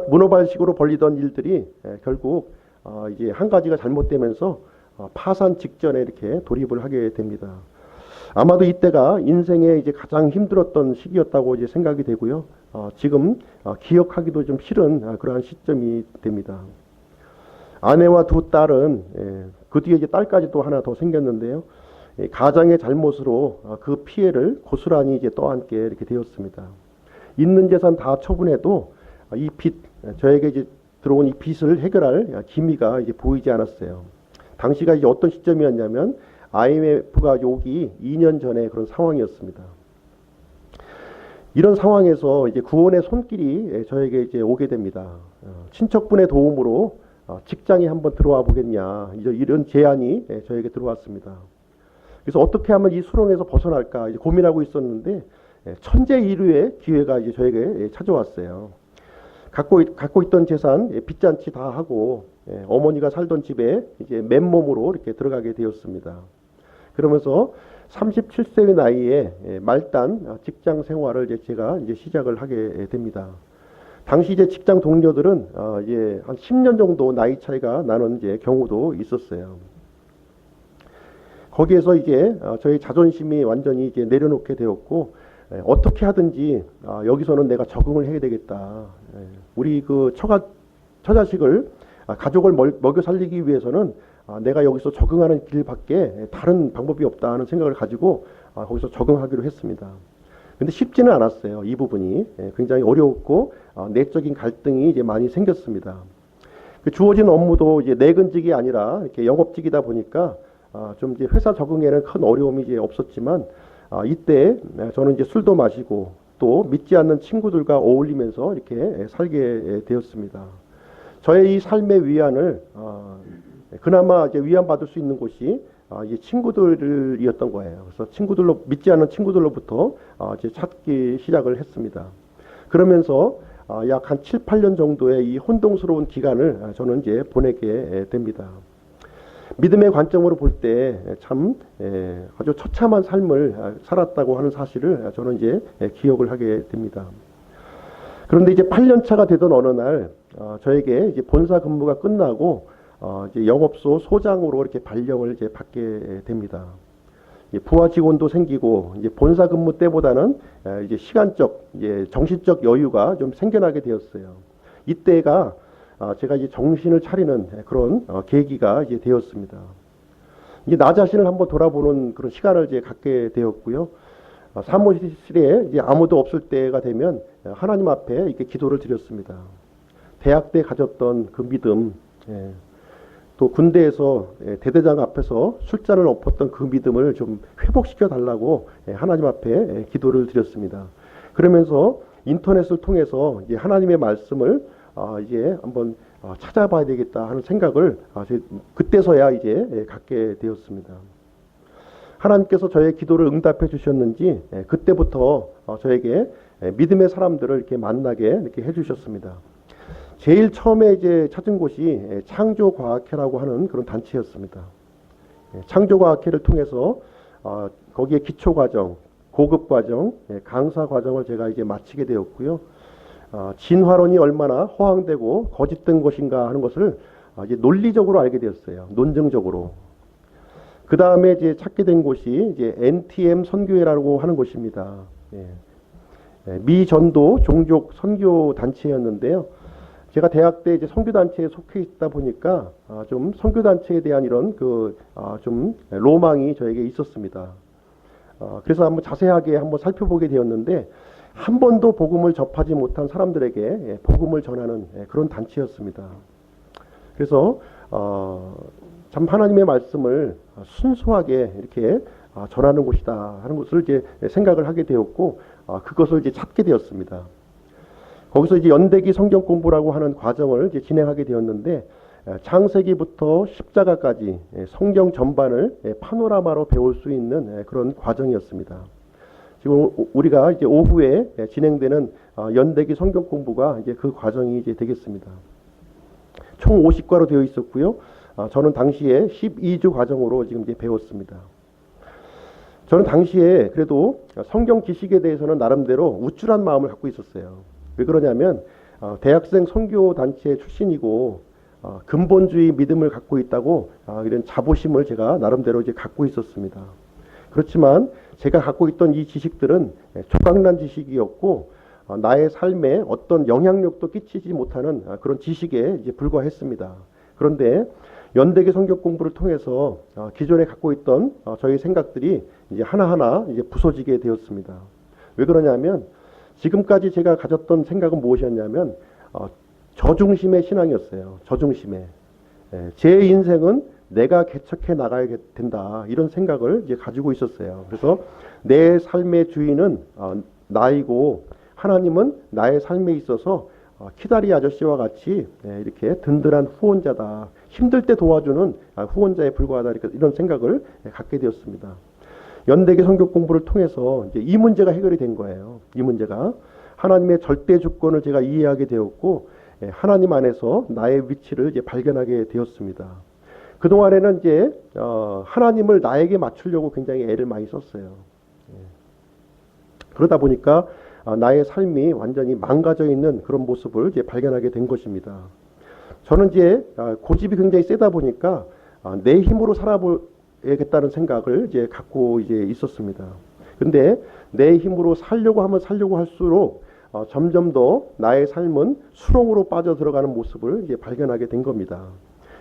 문어발식으로 벌리던 일들이 결국 이제 한 가지가 잘못되면서 파산 직전에 이렇게 돌입을 하게 됩니다. 아마도 이때가 인생에 이제 가장 힘들었던 시기였다고 이제 생각이 되고요. 지금 기억하기도 좀 싫은 그러한 시점이 됩니다. 아내와 두 딸은 그 뒤에 이제 딸까지 또 하나 더 생겼는데요. 가장의 잘못으로 그 피해를 고스란히 이제 떠안게 이렇게 되었습니다. 있는 재산 다 처분해도 이 빚, 저에게 이제 들어온 이 빚을 해결할 기미가 이제 보이지 않았어요. 당시가 이제 어떤 시점이었냐면 IMF가 오기 2년 전에 그런 상황이었습니다. 이런 상황에서 이제 구원의 손길이 저에게 이제 오게 됩니다. 친척분의 도움으로 직장에 한번 들어와 보겠냐 이런 제안이 저에게 들어왔습니다. 그래서 어떻게 하면 이 수렁에서 벗어날까 이제 고민하고 있었는데 천재일우의 기회가 이제 저에게 찾아왔어요. 갖고 있던 재산 빚잔치 다 하고 어머니가 살던 집에 이제 맨몸으로 이렇게 들어가게 되었습니다. 그러면서 37세의 나이에 말단 직장 생활을 제가 이제 시작을 하게 됩니다. 당시 이제 직장 동료들은 이제 한 10년 정도 나이 차이가 나는 이제 경우도 있었어요. 거기에서 이제 저희 자존심이 완전히 이제 내려놓게 되었고, 어떻게 하든지 여기서는 내가 적응을 해야 되겠다. 우리 그 처자식을 가족을 먹여 살리기 위해서는 내가 여기서 적응하는 길밖에 다른 방법이 없다는 생각을 가지고 거기서 적응하기로 했습니다. 근데 쉽지는 않았어요. 이 부분이 굉장히 어려웠고 내적인 갈등이 이제 많이 생겼습니다. 그 주어진 업무도 이제 내근직이 아니라 이렇게 영업직이다 보니까 좀 이제 회사 적응에는 큰 어려움이 이제 없었지만 이때 저는 이제 술도 마시고 또 믿지 않는 친구들과 어울리면서 이렇게 살게 되었습니다. 저의 이 삶의 위안을 그나마 이제 위안받을 수 있는 곳이 이제 친구들이었던 거예요. 그래서 믿지 않는 친구들로부터 이제 찾기 시작을 했습니다. 그러면서 약 한 7, 8년 정도의 이 혼동스러운 기간을 저는 이제 보내게 됩니다. 믿음의 관점으로 볼 때 참 아주 처참한 삶을 살았다고 하는 사실을 저는 이제 기억을 하게 됩니다. 그런데 이제 8년 차가 되던 어느 날 저에게 이제 본사 근무가 끝나고 이제 영업소 소장으로 이렇게 발령을 이제 받게 됩니다. 부하 직원도 생기고 이제 본사 근무 때보다는 이제 시간적, 이제 정신적 여유가 좀 생겨나게 되었어요. 이때가 제가 이제 정신을 차리는 그런 계기가 이제 되었습니다. 이제 나 자신을 한번 돌아보는 그런 시간을 이제 갖게 되었고요. 사무실에 이제 아무도 없을 때가 되면 하나님 앞에 이렇게 기도를 드렸습니다. 대학 때 가졌던 그 믿음, 또 군대에서 대대장 앞에서 술잔을 엎었던 그 믿음을 좀 회복시켜 달라고 하나님 앞에 기도를 드렸습니다. 그러면서 인터넷을 통해서 이제 하나님의 말씀을 이제 한번 찾아봐야 되겠다 하는 생각을 그때서야 이제 갖게 되었습니다. 하나님께서 저의 기도를 응답해 주셨는지 그때부터 저에게 믿음의 사람들을 이렇게 만나게 이렇게 해주셨습니다. 제일 처음에 이제 찾은 곳이 창조과학회라고 하는 그런 단체였습니다. 창조과학회를 통해서 거기에 기초과정, 고급과정, 강사과정을 제가 이제 마치게 되었고요. 진화론이 얼마나 허황되고 거짓된 것인가 하는 것을 이제 논리적으로 알게 되었어요. 논증적으로. 그 다음에 이제 찾게 된 곳이 이제 NTM 선교회라고 하는 곳입니다. 미 전도 종족 선교 단체였는데요. 제가 대학 때 이제 선교 단체에 속해 있다 보니까 좀 선교 단체에 대한 이런 좀 로망이 저에게 있었습니다. 그래서 한번 자세하게 한번 살펴보게 되었는데 한 번도 복음을 접하지 못한 사람들에게 복음을 전하는 그런 단체였습니다. 그래서 참 하나님의 말씀을 순수하게 이렇게 전하는 곳이다 하는 것을 이제 생각을 하게 되었고 그것을 이제 찾게 되었습니다. 거기서 이제 연대기 성경 공부라고 하는 과정을 이제 진행하게 되었는데 창세기부터 십자가까지 성경 전반을 파노라마로 배울 수 있는 그런 과정이었습니다. 지금 우리가 이제 오후에 진행되는 연대기 성경 공부가 이제 그 과정이 이제 되겠습니다. 총 50과로 되어 있었고요. 저는 당시에 12주 과정으로 지금 이제 배웠습니다. 저는 당시에 그래도 성경 지식에 대해서는 나름대로 우쭐한 마음을 갖고 있었어요. 왜 그러냐면 대학생 선교 단체 출신이고 근본주의 믿음을 갖고 있다고 이런 자부심을 제가 나름대로 이제 갖고 있었습니다. 그렇지만 제가 갖고 있던 이 지식들은 조각난 지식이었고 나의 삶에 어떤 영향력도 끼치지 못하는 그런 지식에 이제 불과했습니다. 그런데 연대기 성경 공부를 통해서 기존에 갖고 있던 저희 생각들이 이제 하나하나 이제 부서지게 되었습니다. 왜 그러냐면 지금까지 제가 가졌던 생각은 무엇이었냐면 저중심의 신앙이었어요. 저중심의. 제 인생은 내가 개척해 나가야 된다. 이런 생각을 이제 가지고 있었어요. 그래서 내 삶의 주인은 나이고 하나님은 나의 삶에 있어서 키다리 아저씨와 같이 이렇게 든든한 후원자다. 힘들 때 도와주는 후원자에 불과하다. 이런 생각을 갖게 되었습니다. 연대기 성경 공부를 통해서 이제 이 문제가 해결이 된 거예요. 이 문제가 하나님의 절대 주권을 제가 이해하게 되었고, 하나님 안에서 나의 위치를 이제 발견하게 되었습니다. 그동안에는 이제 하나님을 나에게 맞추려고 굉장히 애를 많이 썼어요. 그러다 보니까 나의 삶이 완전히 망가져 있는 그런 모습을 이제 발견하게 된 것입니다. 저는 이제 고집이 굉장히 세다 보니까 내 힘으로 살아보겠다는 생각을 이제 갖고 이제 있었습니다. 근데 내 힘으로 살려고 하면 살려고 할수록 점점 더 나의 삶은 수렁으로 빠져 들어가는 모습을 이제 발견하게 된 겁니다.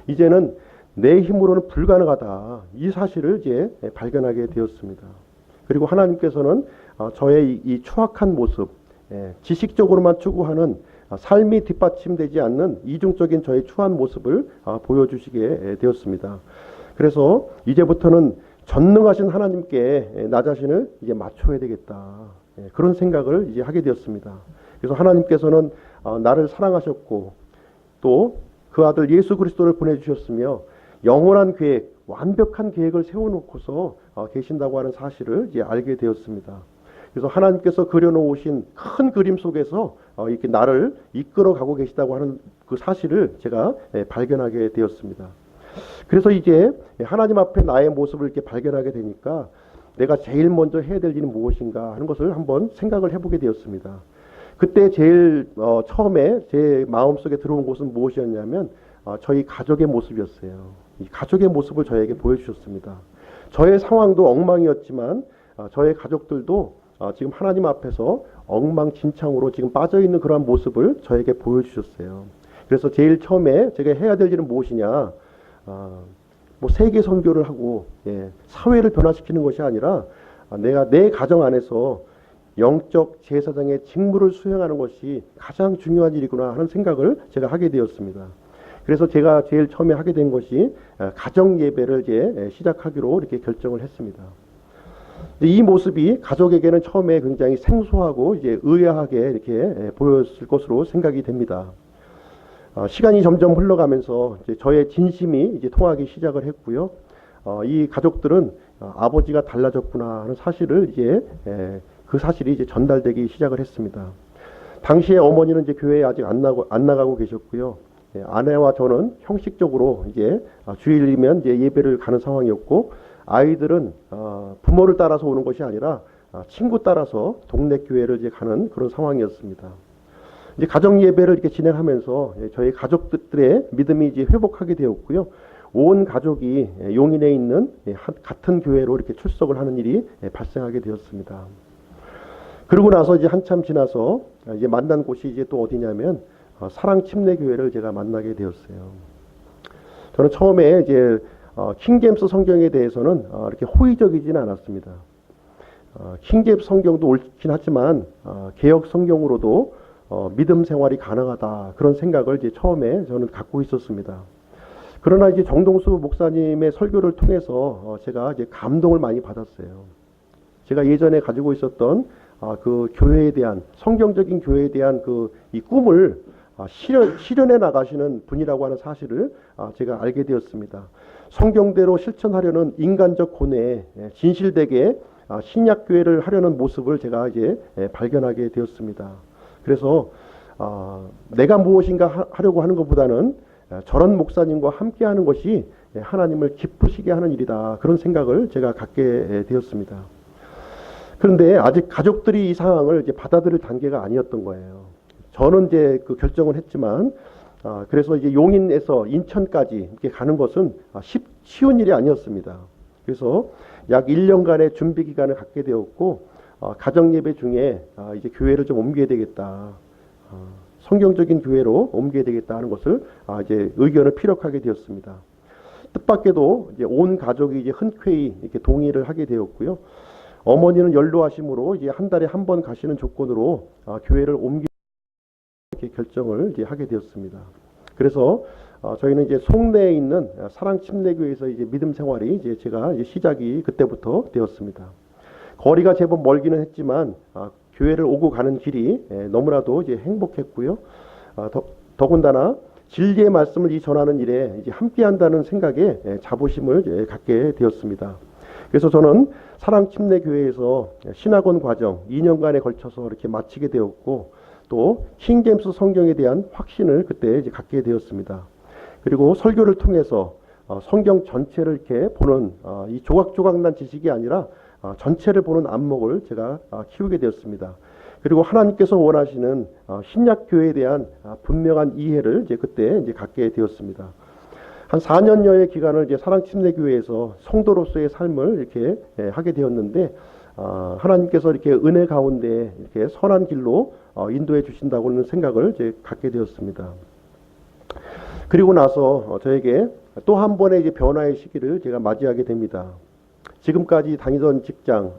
이제는 내 힘으로는 불가능하다. 이 사실을 이제 발견하게 되었습니다. 그리고 하나님께서는 저의 이 추악한 모습, 지식적으로만 추구하는 삶이 뒷받침되지 않는 이중적인 저의 추한 모습을 보여주시게 되었습니다. 그래서 이제부터는 전능하신 하나님께 나 자신을 이제 맞춰야 되겠다. 그런 생각을 이제 하게 되었습니다. 그래서 하나님께서는 나를 사랑하셨고 또 그 아들 예수 그리스도를 보내주셨으며 영원한 계획, 완벽한 계획을 세워놓고서 계신다고 하는 사실을 이제 알게 되었습니다. 그래서 하나님께서 그려놓으신 큰 그림 속에서 이렇게 나를 이끌어 가고 계시다고 하는 그 사실을 제가 발견하게 되었습니다. 그래서 이제 하나님 앞에 나의 모습을 이렇게 발견하게 되니까 내가 제일 먼저 해야 될 일은 무엇인가 하는 것을 한번 생각을 해보게 되었습니다. 그때 제일 처음에 제 마음속에 들어온 것은 무엇이었냐면 저희 가족의 모습이었어요. 이 가족의 모습을 저에게 보여주셨습니다. 저의 상황도 엉망이었지만 저의 가족들도 지금 하나님 앞에서 엉망진창으로 지금 빠져있는 그러한 모습을 저에게 보여주셨어요. 그래서 제일 처음에 제가 해야 될 일은 무엇이냐, 뭐 세계 선교를 하고 사회를 변화시키는 것이 아니라 내가 내 가정 안에서 영적 제사장의 직무를 수행하는 것이 가장 중요한 일이구나 하는 생각을 제가 하게 되었습니다. 그래서 제가 제일 처음에 하게 된 것이 가정 예배를 이제 시작하기로 이렇게 결정을 했습니다. 이 모습이 가족에게는 처음에 굉장히 생소하고 이제 의아하게 이렇게 보였을 것으로 생각이 됩니다. 시간이 점점 흘러가면서 이제 저의 진심이 이제 통하기 시작을 했고요. 이 가족들은 아버지가 달라졌구나 하는 사실을 이제 그 사실이 이제 전달되기 시작을 했습니다. 당시에 어머니는 이제 교회에 아직 안 나가고 계셨고요. 아내와 저는 형식적으로 이제 주일이면 이제 예배를 가는 상황이었고, 아이들은 부모를 따라서 오는 것이 아니라 친구 따라서 동네 교회를 이제 가는 그런 상황이었습니다. 이제 가정 예배를 이렇게 진행하면서 저희 가족들의 믿음이 이제 회복하게 되었고요. 온 가족이 용인에 있는 같은 교회로 이렇게 출석을 하는 일이 발생하게 되었습니다. 그러고 나서 이제 한참 지나서 이제 만난 곳이 이제 또 어디냐면 사랑 침례 교회를 제가 만나게 되었어요. 저는 처음에 이제 킹제임스 성경에 대해서는 이렇게 호의적이지는 않았습니다. 킹제임스 성경도 옳긴 하지만 개역 성경으로도 믿음 생활이 가능하다 그런 생각을 이제 처음에 저는 갖고 있었습니다. 그러나 이제 정동수 목사님의 설교를 통해서 제가 이제 감동을 많이 받았어요. 제가 예전에 가지고 있었던 그 교회에 대한 성경적인 교회에 대한 그 이 꿈을 실현해 나가시는 분이라고 하는 사실을 제가 알게 되었습니다. 성경대로 실천하려는 인간적 고뇌에 진실되게 신약 교회를 하려는 모습을 제가 이제 발견하게 되었습니다. 그래서 내가 무엇인가 하려고 하는 것보다는 저런 목사님과 함께하는 것이 하나님을 기쁘시게 하는 일이다. 그런 생각을 제가 갖게 되었습니다. 그런데 아직 가족들이 이 상황을 이제 받아들일 단계가 아니었던 거예요. 저는 이제 그 결정을 했지만, 그래서 이제 용인에서 인천까지 이렇게 가는 것은 쉬운 일이 아니었습니다. 그래서 약 1년간의 준비 기간을 갖게 되었고, 가정 예배 중에 이제 교회를 좀 옮겨야 되겠다. 성경적인 교회로 옮겨야 되겠다 하는 것을 이제 의견을 피력하게 되었습니다. 뜻밖에도 이제 온 가족이 이제 흔쾌히 이렇게 동의를 하게 되었고요. 어머니는 연로하심으로 이제 한 달에 한 번 가시는 조건으로 교회를 옮기 이렇게 결정을 이제 하게 되었습니다. 그래서 저희는 이제 송내에 있는 사랑 침례교회에서 이제 믿음 생활이 이제 제가 이제 시작이 그때부터 되었습니다. 거리가 제법 멀기는 했지만 교회를 오고 가는 길이 너무나도 이제 행복했고요. 더군다나 진리의 말씀을 전하는 일에 이제 함께한다는 생각에 자부심을 갖게 되었습니다. 그래서 저는 사랑침례교회에서 신학원 과정 2년간에 걸쳐서 이렇게 마치게 되었고, 또 킹제임스 성경에 대한 확신을 그때 이제 갖게 되었습니다. 그리고 설교를 통해서 성경 전체를 이렇게 보는 이 조각조각난 지식이 아니라 전체를 보는 안목을 제가 키우게 되었습니다. 그리고 하나님께서 원하시는 신약 교회에 대한 분명한 이해를 이제 그때 이제 갖게 되었습니다. 한 4년여의 기간을 이제 사랑침례교회에서 성도로서의 삶을 이렇게 하게 되었는데, 하나님께서 이렇게 은혜 가운데 이렇게 선한 길로 인도해 주신다고는 생각을 이제 갖게 되었습니다. 그리고 나서 저에게 또 한 번의 이제 변화의 시기를 제가 맞이하게 됩니다. 지금까지 다니던 직장,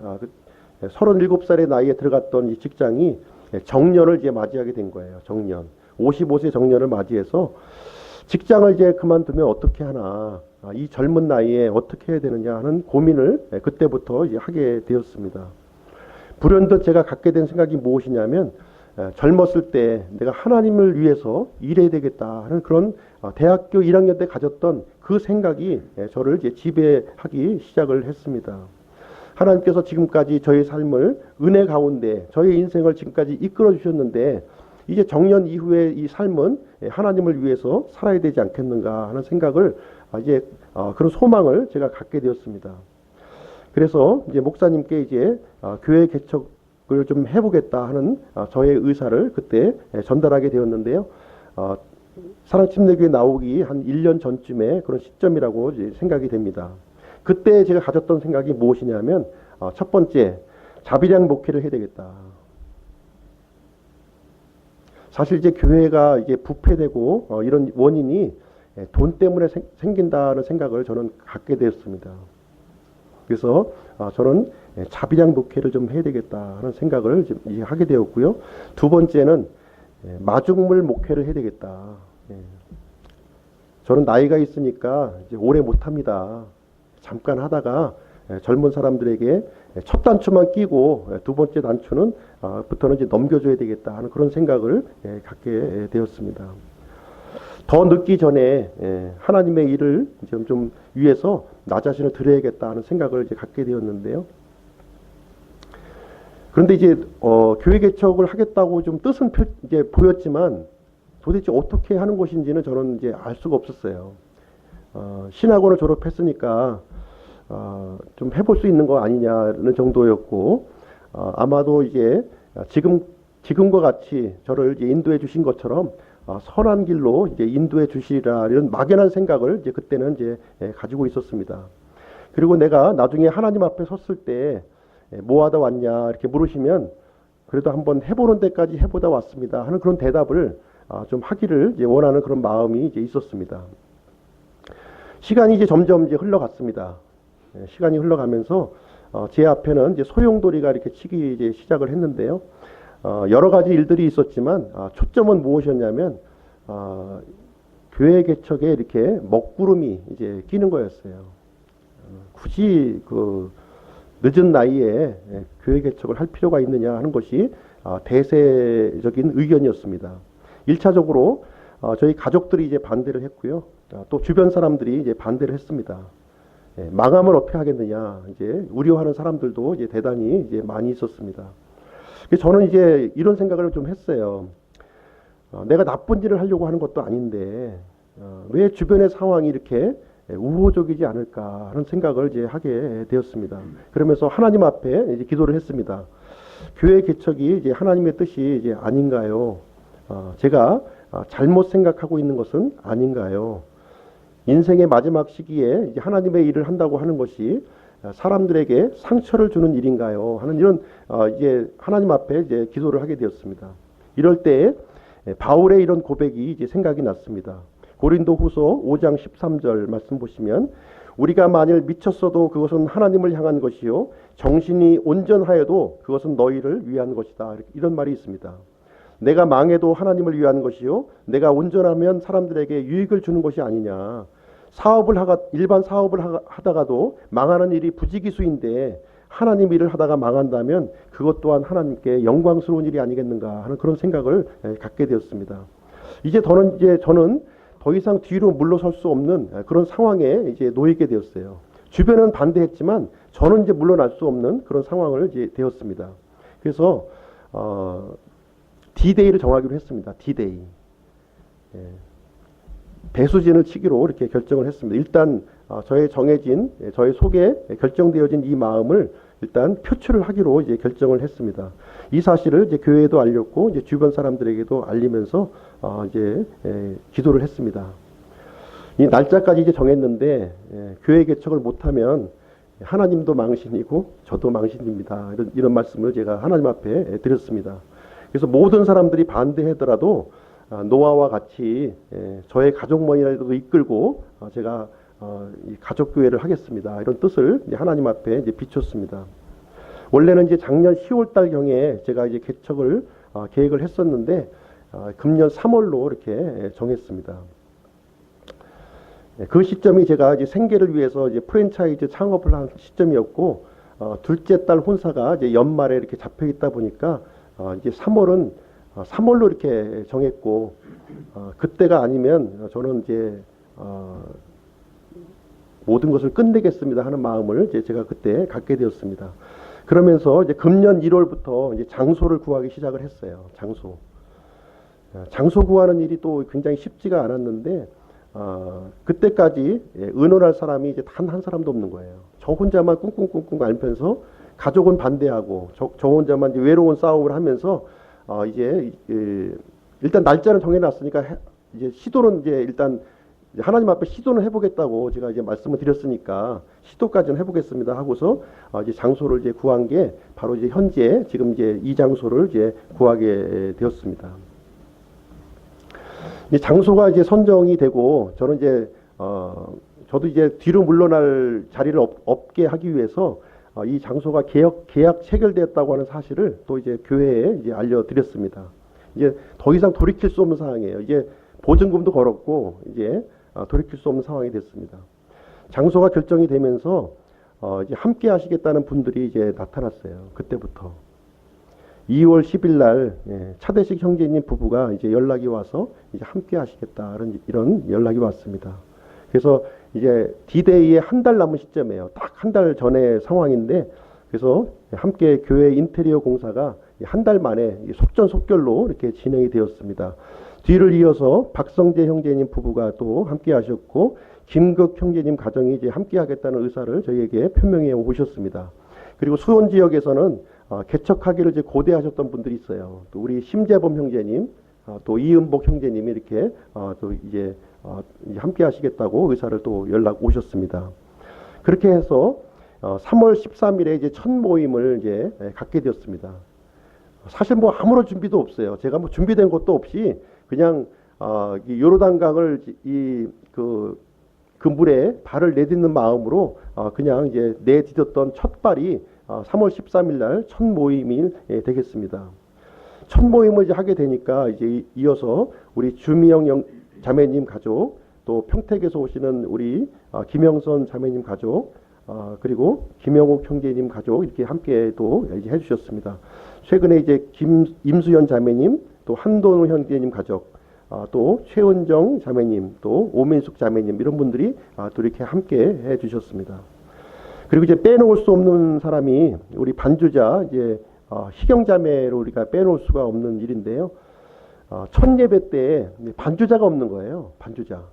37살의 나이에 들어갔던 이 직장이 정년을 이제 맞이하게 된 거예요. 정년. 55세 정년을 맞이해서 직장을 이제 그만두면 어떻게 하나, 이 젊은 나이에 어떻게 해야 되느냐 하는 고민을 그때부터 이제 하게 되었습니다. 불현듯 제가 갖게 된 생각이 무엇이냐면, 젊었을 때 내가 하나님을 위해서 일해야 되겠다 하는 그런 대학교 1학년 때 가졌던 그 생각이 저를 이제 지배하기 시작을 했습니다. 하나님께서 지금까지 저의 삶을 은혜 가운데 저의 인생을 지금까지 이끌어 주셨는데, 이제 정년 이후의 이 삶은 하나님을 위해서 살아야 되지 않겠는가 하는 생각을 이제 그런 소망을 제가 갖게 되었습니다. 그래서 이제 목사님께 이제 교회 개척을 좀 해보겠다 하는 저의 의사를 그때 전달하게 되었는데요. 사랑침례교회 나오기 한 1년 전쯤에 그런 시점이라고 이제 생각이 됩니다. 그때 제가 가졌던 생각이 무엇이냐면, 첫 번째, 자비량 목회를 해야 되겠다. 사실 이제 교회가 이게 부패되고 이런 원인이 돈 때문에 생긴다는 생각을 저는 갖게 되었습니다. 그래서 저는 자비량 목회를 좀 해야 되겠다 하는 생각을 이제 하게 되었고요. 두 번째는 마중물 목회를 해야 되겠다. 저는 나이가 있으니까 이제 오래 못합니다. 잠깐 하다가 젊은 사람들에게 첫 단추만 끼고 두 번째 단추는 부터는 이제 넘겨줘야 되겠다 하는 그런 생각을 갖게 되었습니다. 더 늦기 전에 하나님의 일을 좀 위해서 나 자신을 드려야겠다 하는 생각을 이제 갖게 되었는데요. 그런데 이제 교회 개척을 하겠다고 좀 뜻은 이제 보였지만, 도대체 어떻게 하는 것인지는 저는 이제 알 수가 없었어요. 신학원을 졸업했으니까 좀 해볼 수 있는 거 아니냐는 정도였고, 아마도 이제 지금과 같이 저를 이제 인도해 주신 것처럼 선한 길로 이제 인도해 주시리라 이런 막연한 생각을 이제 그때는 이제 가지고 있었습니다. 그리고 내가 나중에 하나님 앞에 섰을 때 뭐 하다 왔냐 이렇게 물으시면, 그래도 한번 해보는 데까지 해보다 왔습니다 하는 그런 대답을 좀 하기를 이제 원하는 그런 마음이 이제 있었습니다. 시간이 이제 점점 이제 흘러갔습니다. 시간이 흘러가면서 제 앞에는 이제 소용돌이가 이렇게 치기 이제 시작을 했는데요. 여러 가지 일들이 있었지만 초점은 무엇이었냐면, 교회 개척에 이렇게 먹구름이 이제 끼는 거였어요. 굳이 그 늦은 나이에 교회 개척을 할 필요가 있느냐 하는 것이 대세적인 의견이었습니다. 1차적으로 저희 가족들이 이제 반대를 했고요. 또 주변 사람들이 이제 반대를 했습니다. 망하면 어떻게 하겠느냐 이제 우려하는 사람들도 이제 대단히 이제 많이 있었습니다. 그래서 저는 이제 이런 생각을 좀 했어요. 내가 나쁜 일을 하려고 하는 것도 아닌데 왜 주변의 상황이 이렇게 우호적이지 않을까 하는 생각을 이제 하게 되었습니다. 그러면서 하나님 앞에 이제 기도를 했습니다. 교회 개척이 이제 하나님의 뜻이 이제 아닌가요? 제가 잘못 생각하고 있는 것은 아닌가요? 인생의 마지막 시기에 이제 하나님의 일을 한다고 하는 것이 사람들에게 상처를 주는 일인가요? 하는 이런 이제 하나님 앞에 이제 기도를 하게 되었습니다. 이럴 때 바울의 이런 고백이 이제 생각이 났습니다. 고린도후서 5장 13절 말씀 보시면, 우리가 만일 미쳤어도 그것은 하나님을 향한 것이요 정신이 온전하여도 그것은 너희를 위한 것이다. 이런 말이 있습니다. 내가 망해도 하나님을 위한 것이요 내가 온전하면 사람들에게 유익을 주는 것이 아니냐. 일반 사업을 하다가도 망하는 일이 부지기수인데 하나님 일을 하다가 망한다면 그것 또한 하나님께 영광스러운 일이 아니겠는가 하는 그런 생각을 갖게 되었습니다. 저는 더 이상 뒤로 물러설 수 없는 그런 상황에 이제 놓이게 되었어요. 주변은 반대했지만 저는 이제 물러날 수 없는 그런 상황을 이제 되었습니다. 그래서 D-Day를 정하기로 했습니다. D-Day. 예. 배수진을 치기로 이렇게 결정을 했습니다. 일단 저의 정해진, 저의 속에 결정되어진 이 마음을 일단 표출을 하기로 이제 결정을 했습니다. 이 사실을 이제 교회에도 알렸고 이제 주변 사람들에게도 알리면서 이제 기도를 했습니다. 이 날짜까지 이제 정했는데 교회 개척을 못하면 하나님도 망신이고 저도 망신입니다. 이런 말씀을 제가 하나님 앞에 드렸습니다. 그래서 모든 사람들이 반대하더라도 노아와 같이 저의 가족만이라도 이끌고 제가 이 가족교회를 하겠습니다. 이런 뜻을 하나님 앞에 이제 비췄습니다. 원래는 이제 작년 10월 달경에 제가 이제 개척을 계획을 했었는데 금년 3월로 이렇게 정했습니다. 그 시점이 제가 이제 생계를 위해서 이제 프랜차이즈 창업을 한 시점이었고 둘째 딸 혼사가 이제 연말에 이렇게 잡혀 있다 보니까 이제 3월로 이렇게 정했고 그때가 아니면 저는 이제 모든 것을 끝내겠습니다 하는 마음을 이제 제가 그때 갖게 되었습니다. 그러면서 이제 금년 1월부터 이제 장소를 구하기 시작을 했어요. 장소 구하는 일이 또 굉장히 쉽지가 않았는데 그때까지 의논할 사람이 이제 단 한 사람도 없는 거예요. 저 혼자만 꿍꿍꿍꿍 앓면서 가족은 반대하고 저 혼자만 이제 외로운 싸움을 하면서 이제 일단 날짜는 정해놨으니까 이제 시도는 이제 일단 하나님 앞에 시도는 해보겠다고 제가 이제 말씀을 드렸으니까 시도까지는 해보겠습니다 하고서 이제 장소를 이제 구한 게 바로 이제 현재 지금 이제 이 장소를 이제 구하게 되었습니다. 이제 장소가 이제 선정이 되고 저는 이제 저도 이제 뒤로 물러날 자리를 없게 하기 위해서 이 장소가 계약 체결되었다고 하는 사실을 또 이제 교회에 이제 알려드렸습니다. 이제 더 이상 돌이킬 수 없는 상황이에요. 이제 보증금도 걸었고 이제 돌이킬 수 없는 상황이 됐습니다. 장소가 결정이 되면서 이제 함께 하시겠다는 분들이 이제 나타났어요. 그때부터 2월 10일 날 차대식 형제님 부부가 이제 연락이 와서 이제 함께 하시겠다 이런 연락이 왔습니다. 그래서 이제 D-Day에 한 달 남은 시점이에요. 딱 한 달 전의 상황인데 그래서 함께 교회 인테리어 공사가 한 달 만에 속전속결로 이렇게 진행이 되었습니다. 뒤를 이어서 박성재 형제님 부부가 또 함께 하셨고 김극 형제님 가정이 이제 함께 하겠다는 의사를 저희에게 표명해 오셨습니다. 그리고 수원 지역에서는 개척하기를 이제 고대하셨던 분들이 있어요. 또 우리 심재범 형제님, 또 이은복 형제님이 이렇게 또 이제 함께 하시겠다고 의사를 또 연락 오셨습니다. 그렇게 해서 3월 13일에 이제 첫 모임을 이제 갖게 되었습니다. 사실 뭐 아무런 준비도 없어요. 제가 뭐 준비된 것도 없이 그냥 요르단강을 그 물에 발을 내딛는 마음으로 그냥 이제 내딛었던 첫 발이 3월 13일 날 첫 모임이 되겠습니다. 첫 모임을 이제 하게 되니까 이제 이어서 우리 주미영 자매님 가족, 또 평택에서 오시는 우리 김영선 자매님 가족, 그리고 김영옥 형제님 가족 이렇게 함께 또 이제 해주셨습니다. 최근에 이제 임수연 자매님, 또 한돈우 형제님 가족, 또 최은정 자매님, 또 오민숙 자매님 이런 분들이 또 이렇게 함께 해주셨습니다. 그리고 이제 빼놓을 수 없는 사람이 우리 반주자 이제 희경 자매로 우리가 빼놓을 수가 없는 일인데요. 첫 예배 때 반주자가 없는 거예요. 반주자.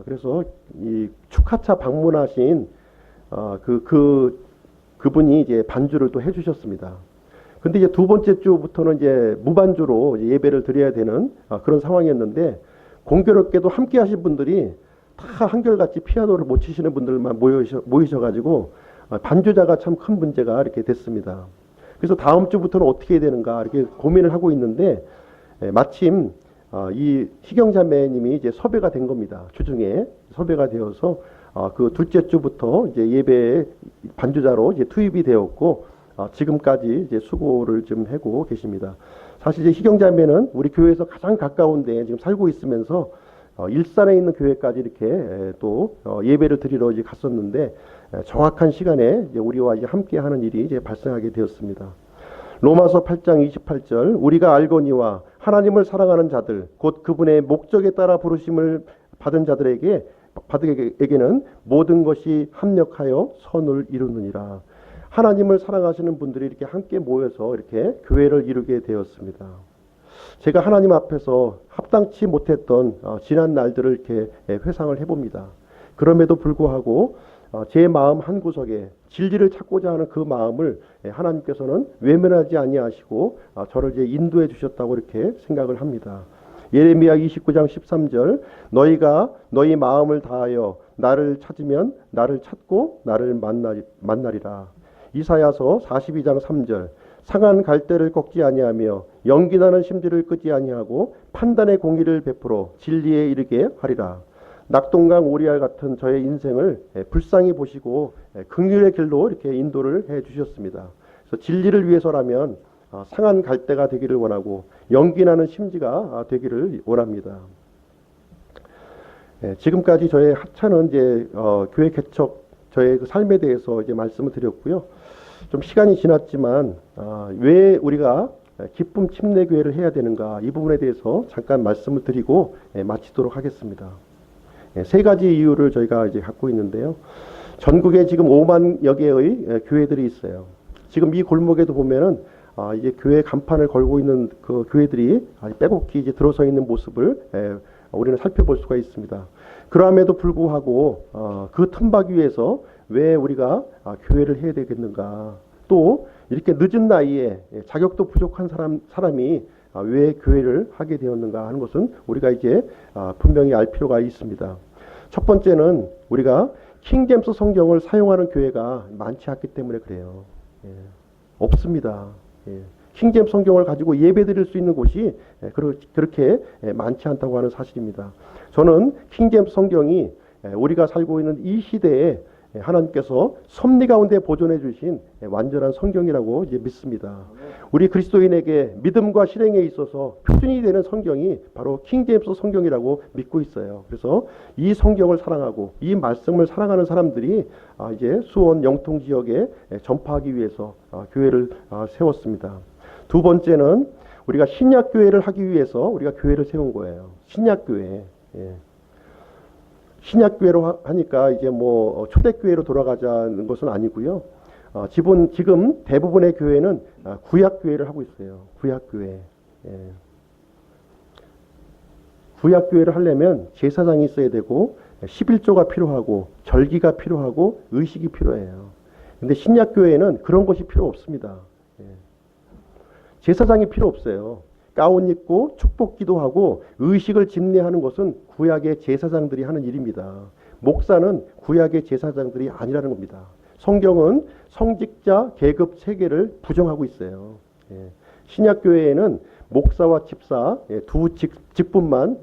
그래서 이 축하차 방문하신 그분이 이제 반주를 또 해주셨습니다. 근데 이제 두 번째 주부터는 이제 무반주로 이제 예배를 드려야 되는 그런 상황이었는데 공교롭게도 함께 하신 분들이 다 한결같이 피아노를 못 치시는 분들만 모이셔가지고 반주자가 참 큰 문제가 이렇게 됐습니다. 그래서 다음 주부터는 어떻게 해야 되는가 이렇게 고민을 하고 있는데 마침 이 희경자매님이 이제 섭외가 된 겁니다. 주중에 섭외가 되어서 그 둘째 주부터 이제 예배에 반주자로 이제 투입이 되었고 지금까지 이제 수고를 좀 하고 계십니다. 사실 이제 희경자매는 우리 교회에서 가장 가까운데 지금 살고 있으면서 일산에 있는 교회까지 이렇게 또 예배를 드리러 이제 갔었는데 정확한 시간에 이제 우리와 이제 함께하는 일이 이제 발생하게 되었습니다. 로마서 8장 28절 우리가 알거니와 하나님을 사랑하는 자들 곧 그분의 목적에 따라 부르심을 받은 자들에게는 모든 것이 합력하여 선을 이루느니라. 하나님을 사랑하시는 분들이 이렇게 함께 모여서 이렇게 교회를 이루게 되었습니다. 제가 하나님 앞에서 합당치 못했던 지난 날들을 이렇게 회상을 해봅니다. 그럼에도 불구하고 제 마음 한구석에 진리를 찾고자 하는 그 마음을 하나님께서는 외면하지 아니하시고 저를 이제 인도해 주셨다고 이렇게 생각을 합니다. 예레미야 29장 13절 너희가 너희 마음을 다하여 나를 찾으면 나를 찾고 나를 만나리라. 이사야서 42장 3절 상한 갈대를 꺾지 아니하며 연기나는 심지를 끄지 아니하고 판단의 공의를 베풀어 진리에 이르게 하리라. 낙동강 오리알 같은 저의 인생을 불쌍히 보시고 긍휼의 길로 이렇게 인도를 해 주셨습니다. 그래서 진리를 위해서라면 상한 갈대가 되기를 원하고 연기나는 심지가 되기를 원합니다. 지금까지 저의 하찮은 이제 교회 개척 저의 그 삶에 대해서 이제 말씀을 드렸고요. 좀 시간이 지났지만 왜 우리가 기쁨 침례 교회를 해야 되는가 이 부분에 대해서 잠깐 말씀을 드리고 마치도록 하겠습니다. 세 가지 이유를 저희가 이제 갖고 있는데요. 전국에 지금 5만여 개의 교회들이 있어요. 지금 이 골목에도 보면은 이제 교회 간판을 걸고 있는 그 교회들이 빼곡히 이제 들어서 있는 모습을 우리는 살펴볼 수가 있습니다. 그럼에도 불구하고 그 틈박 위에서 왜 우리가 교회를 해야 되겠는가? 또 이렇게 늦은 나이에 자격도 부족한 사람이 왜 교회를 하게 되었는가 하는 것은 우리가 이제 분명히 알 필요가 있습니다. 첫 번째는 우리가 킹제임스 성경을 사용하는 교회가 많지 않기 때문에 그래요. 없습니다. 킹제임스 성경을 가지고 예배 드릴 수 있는 곳이 그렇게 많지 않다고 하는 사실입니다. 저는 킹제임스 성경이 우리가 살고 있는 이 시대에 하나님께서 섭리 가운데 보존해 주신 완전한 성경이라고 이제 믿습니다. 우리 그리스도인에게 믿음과 실행에 있어서 표준이 되는 성경이 바로 킹제임스 성경이라고 믿고 있어요. 그래서 이 성경을 사랑하고 이 말씀을 사랑하는 사람들이 이제 수원 영통 지역에 전파하기 위해서 교회를 세웠습니다. 두 번째는 우리가 신약 교회를 하기 위해서 우리가 교회를 세운 거예요. 신약 교회. 신약 교회로 하니까 이제 뭐 초대교회로 돌아가자는 것은 아니고요. 지금 대부분의 교회는 구약 교회를 하고 있어요. 구약 교회. 구약 교회를 하려면 제사장이 있어야 되고 11조가 필요하고 절기가 필요하고 의식이 필요해요. 근데 신약 교회는 그런 것이 필요 없습니다. 제사장이 필요 없어요. 가운 입고 축복 기도하고 의식을 집례하는 것은 구약의 제사장들이 하는 일입니다. 목사는 구약의 제사장들이 아니라는 겁니다. 성경은 성직자 계급 체계를 부정하고 있어요. 신약 교회에는 목사와 집사 두 직분만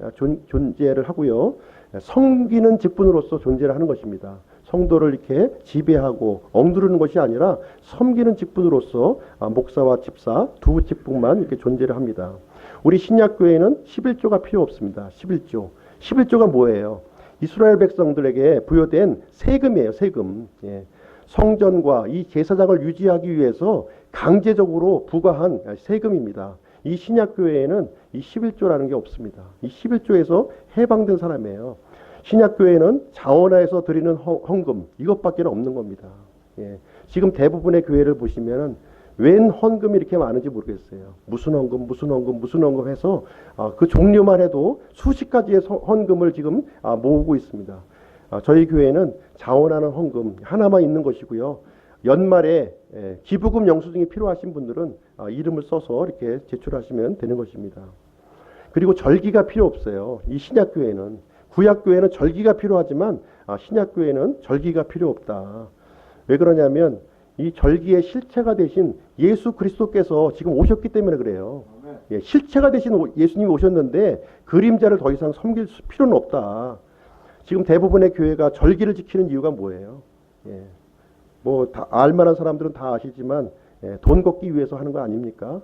존재를 하고요. 섬기는 직분으로서 존재를 하는 것입니다. 성도를 이렇게 지배하고 억누르는 것이 아니라 섬기는 직분으로서 목사와 집사 두 직분만 이렇게 존재를 합니다. 우리 신약교회는 11조가 필요 없습니다. 11조. 11조가 뭐예요? 이스라엘 백성들에게 부여된 세금이에요. 세금. 성전과 이 제사장을 유지하기 위해서 강제적으로 부과한 세금입니다. 이 신약교회에는 이 11조라는 게 없습니다. 이 11조에서 해방된 사람이에요. 신약교회는 자원하에서 드리는 헌금 이것밖에 없는 겁니다. 지금 대부분의 교회를 보시면 웬 헌금이 이렇게 많은지 모르겠어요. 무슨 헌금 해서 그 종류만 해도 수십 가지의 헌금을 지금 모으고 있습니다. 저희 교회는 자원하는 헌금 하나만 있는 것이고요. 연말에 기부금 영수증이 필요하신 분들은 이름을 써서 이렇게 제출하시면 되는 것입니다. 그리고 절기가 필요 없어요. 이 신약교회는. 구약교회는 절기가 필요하지만 신약교회는 절기가 필요 없다. 왜 그러냐면 이 절기의 실체가 되신 예수 그리스도께서 지금 오셨기 때문에 그래요. 실체가 되신 예수님이 오셨는데 그림자를 더 이상 섬길 필요는 없다. 지금 대부분의 교회가 절기를 지키는 이유가 뭐예요? 뭐 다 알만한 사람들은 다 아시지만 돈 걷기 위해서 하는 거 아닙니까?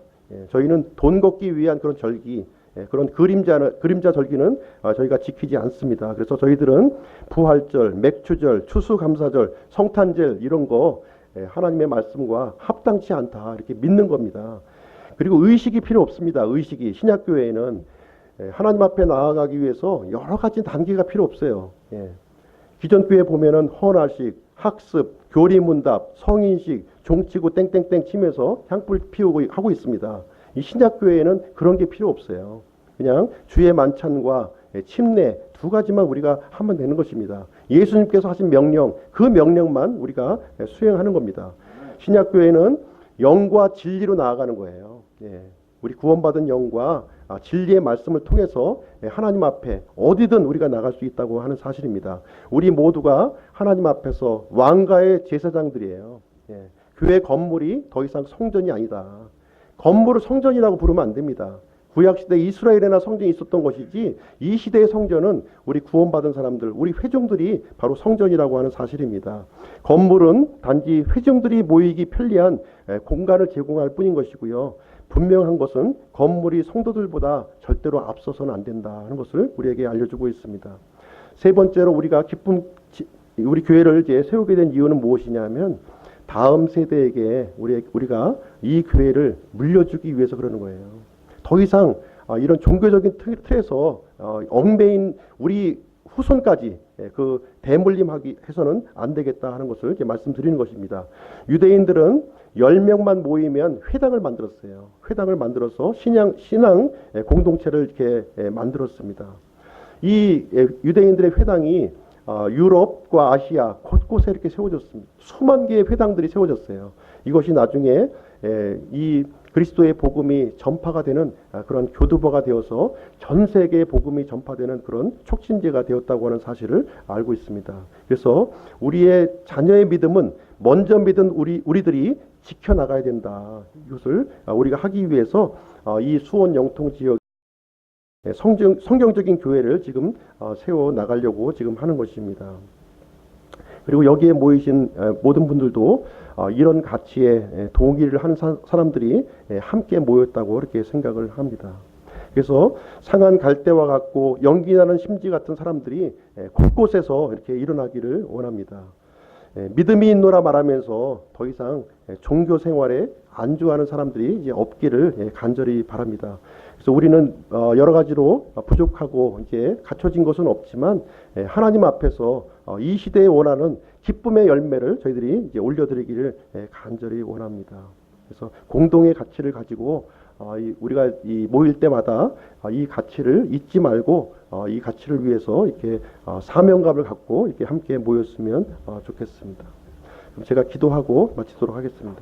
저희는 돈 걷기 위한 그런 절기 그런 그림자 절기는 저희가 지키지 않습니다. 그래서 저희들은 부활절, 맥추절, 추수감사절, 성탄절 이런 거 하나님의 말씀과 합당치 않다 이렇게 믿는 겁니다. 그리고 의식이 필요 없습니다. 의식이 신약교회에는 하나님 앞에 나아가기 위해서 여러 가지 단계가 필요 없어요. 기존 교회 보면은 헌화식, 학습, 교리문답, 성인식, 종치고 땡땡땡 치면서 향불 피우고 하고 있습니다. 이 신약교회에는 그런 게 필요 없어요. 그냥 주의 만찬과 침례 두 가지만 우리가 하면 되는 것입니다. 예수님께서 하신 명령, 그 명령만 우리가 수행하는 겁니다. 신약교회는 영과 진리로 나아가는 거예요. 우리 구원받은 영과 진리의 말씀을 통해서 하나님 앞에 어디든 우리가 나갈 수 있다고 하는 사실입니다. 우리 모두가 하나님 앞에서 왕가의 제사장들이에요. 교회 건물이 더 이상 성전이 아니다. 건물을 성전이라고 부르면 안 됩니다. 구약시대 이스라엘에나 성전이 있었던 것이지 이 시대의 성전은 우리 구원받은 사람들, 우리 회중들이 바로 성전이라고 하는 사실입니다. 건물은 단지 회중들이 모이기 편리한 공간을 제공할 뿐인 것이고요. 분명한 것은 건물이 성도들보다 절대로 앞서서는 안 된다 하는 것을 우리에게 알려주고 있습니다. 세 번째로 우리가 우리 교회를 이제 세우게 된 이유는 무엇이냐면 다음 세대에게 우리가 이 교회를 물려주기 위해서 그러는 거예요. 더 이상 이런 종교적인 틀에서 얽매인 우리 후손까지 그 대물림하기 해서는 안 되겠다 하는 것을 이제 말씀드리는 것입니다. 유대인들은 10명만 모이면 회당을 만들었어요. 회당을 만들어서 신앙 공동체를 이렇게 만들었습니다. 이 유대인들의 회당이 유럽과 아시아 곳곳에 이렇게 세워졌습니다. 수만 개의 회당들이 세워졌어요. 이것이 나중에 이 그리스도의 복음이 전파가 되는 그런 교두보가 되어서 전 세계에 복음이 전파되는 그런 촉진제가 되었다고 하는 사실을 알고 있습니다. 그래서 우리의 자녀의 믿음은 먼저 믿은 우리들이 지켜나가야 된다. 이것을 우리가 하기 위해서 이 수원 영통 지역 성경적인 교회를 지금 세워 나가려고 지금 하는 것입니다. 그리고 여기에 모이신 모든 분들도 이런 가치에 동의를 하는 사람들이 함께 모였다고 이렇게 생각을 합니다. 그래서 상한 갈대와 같고 연기 나는 심지 같은 사람들이 곳곳에서 이렇게 일어나기를 원합니다. 믿음이 있노라 말하면서 더 이상 종교 생활에 안주하는 사람들이 이제 없기를 간절히 바랍니다. 그래서 우리는 여러 가지로 부족하고 이제 갖춰진 것은 없지만 하나님 앞에서 이 시대에 원하는 기쁨의 열매를 저희들이 이제 올려드리기를 간절히 원합니다. 그래서 공동의 가치를 가지고 우리가 모일 때마다 이 가치를 잊지 말고 이 가치를 위해서 이렇게 사명감을 갖고 이렇게 함께 모였으면 좋겠습니다. 그럼 제가 기도하고 마치도록 하겠습니다.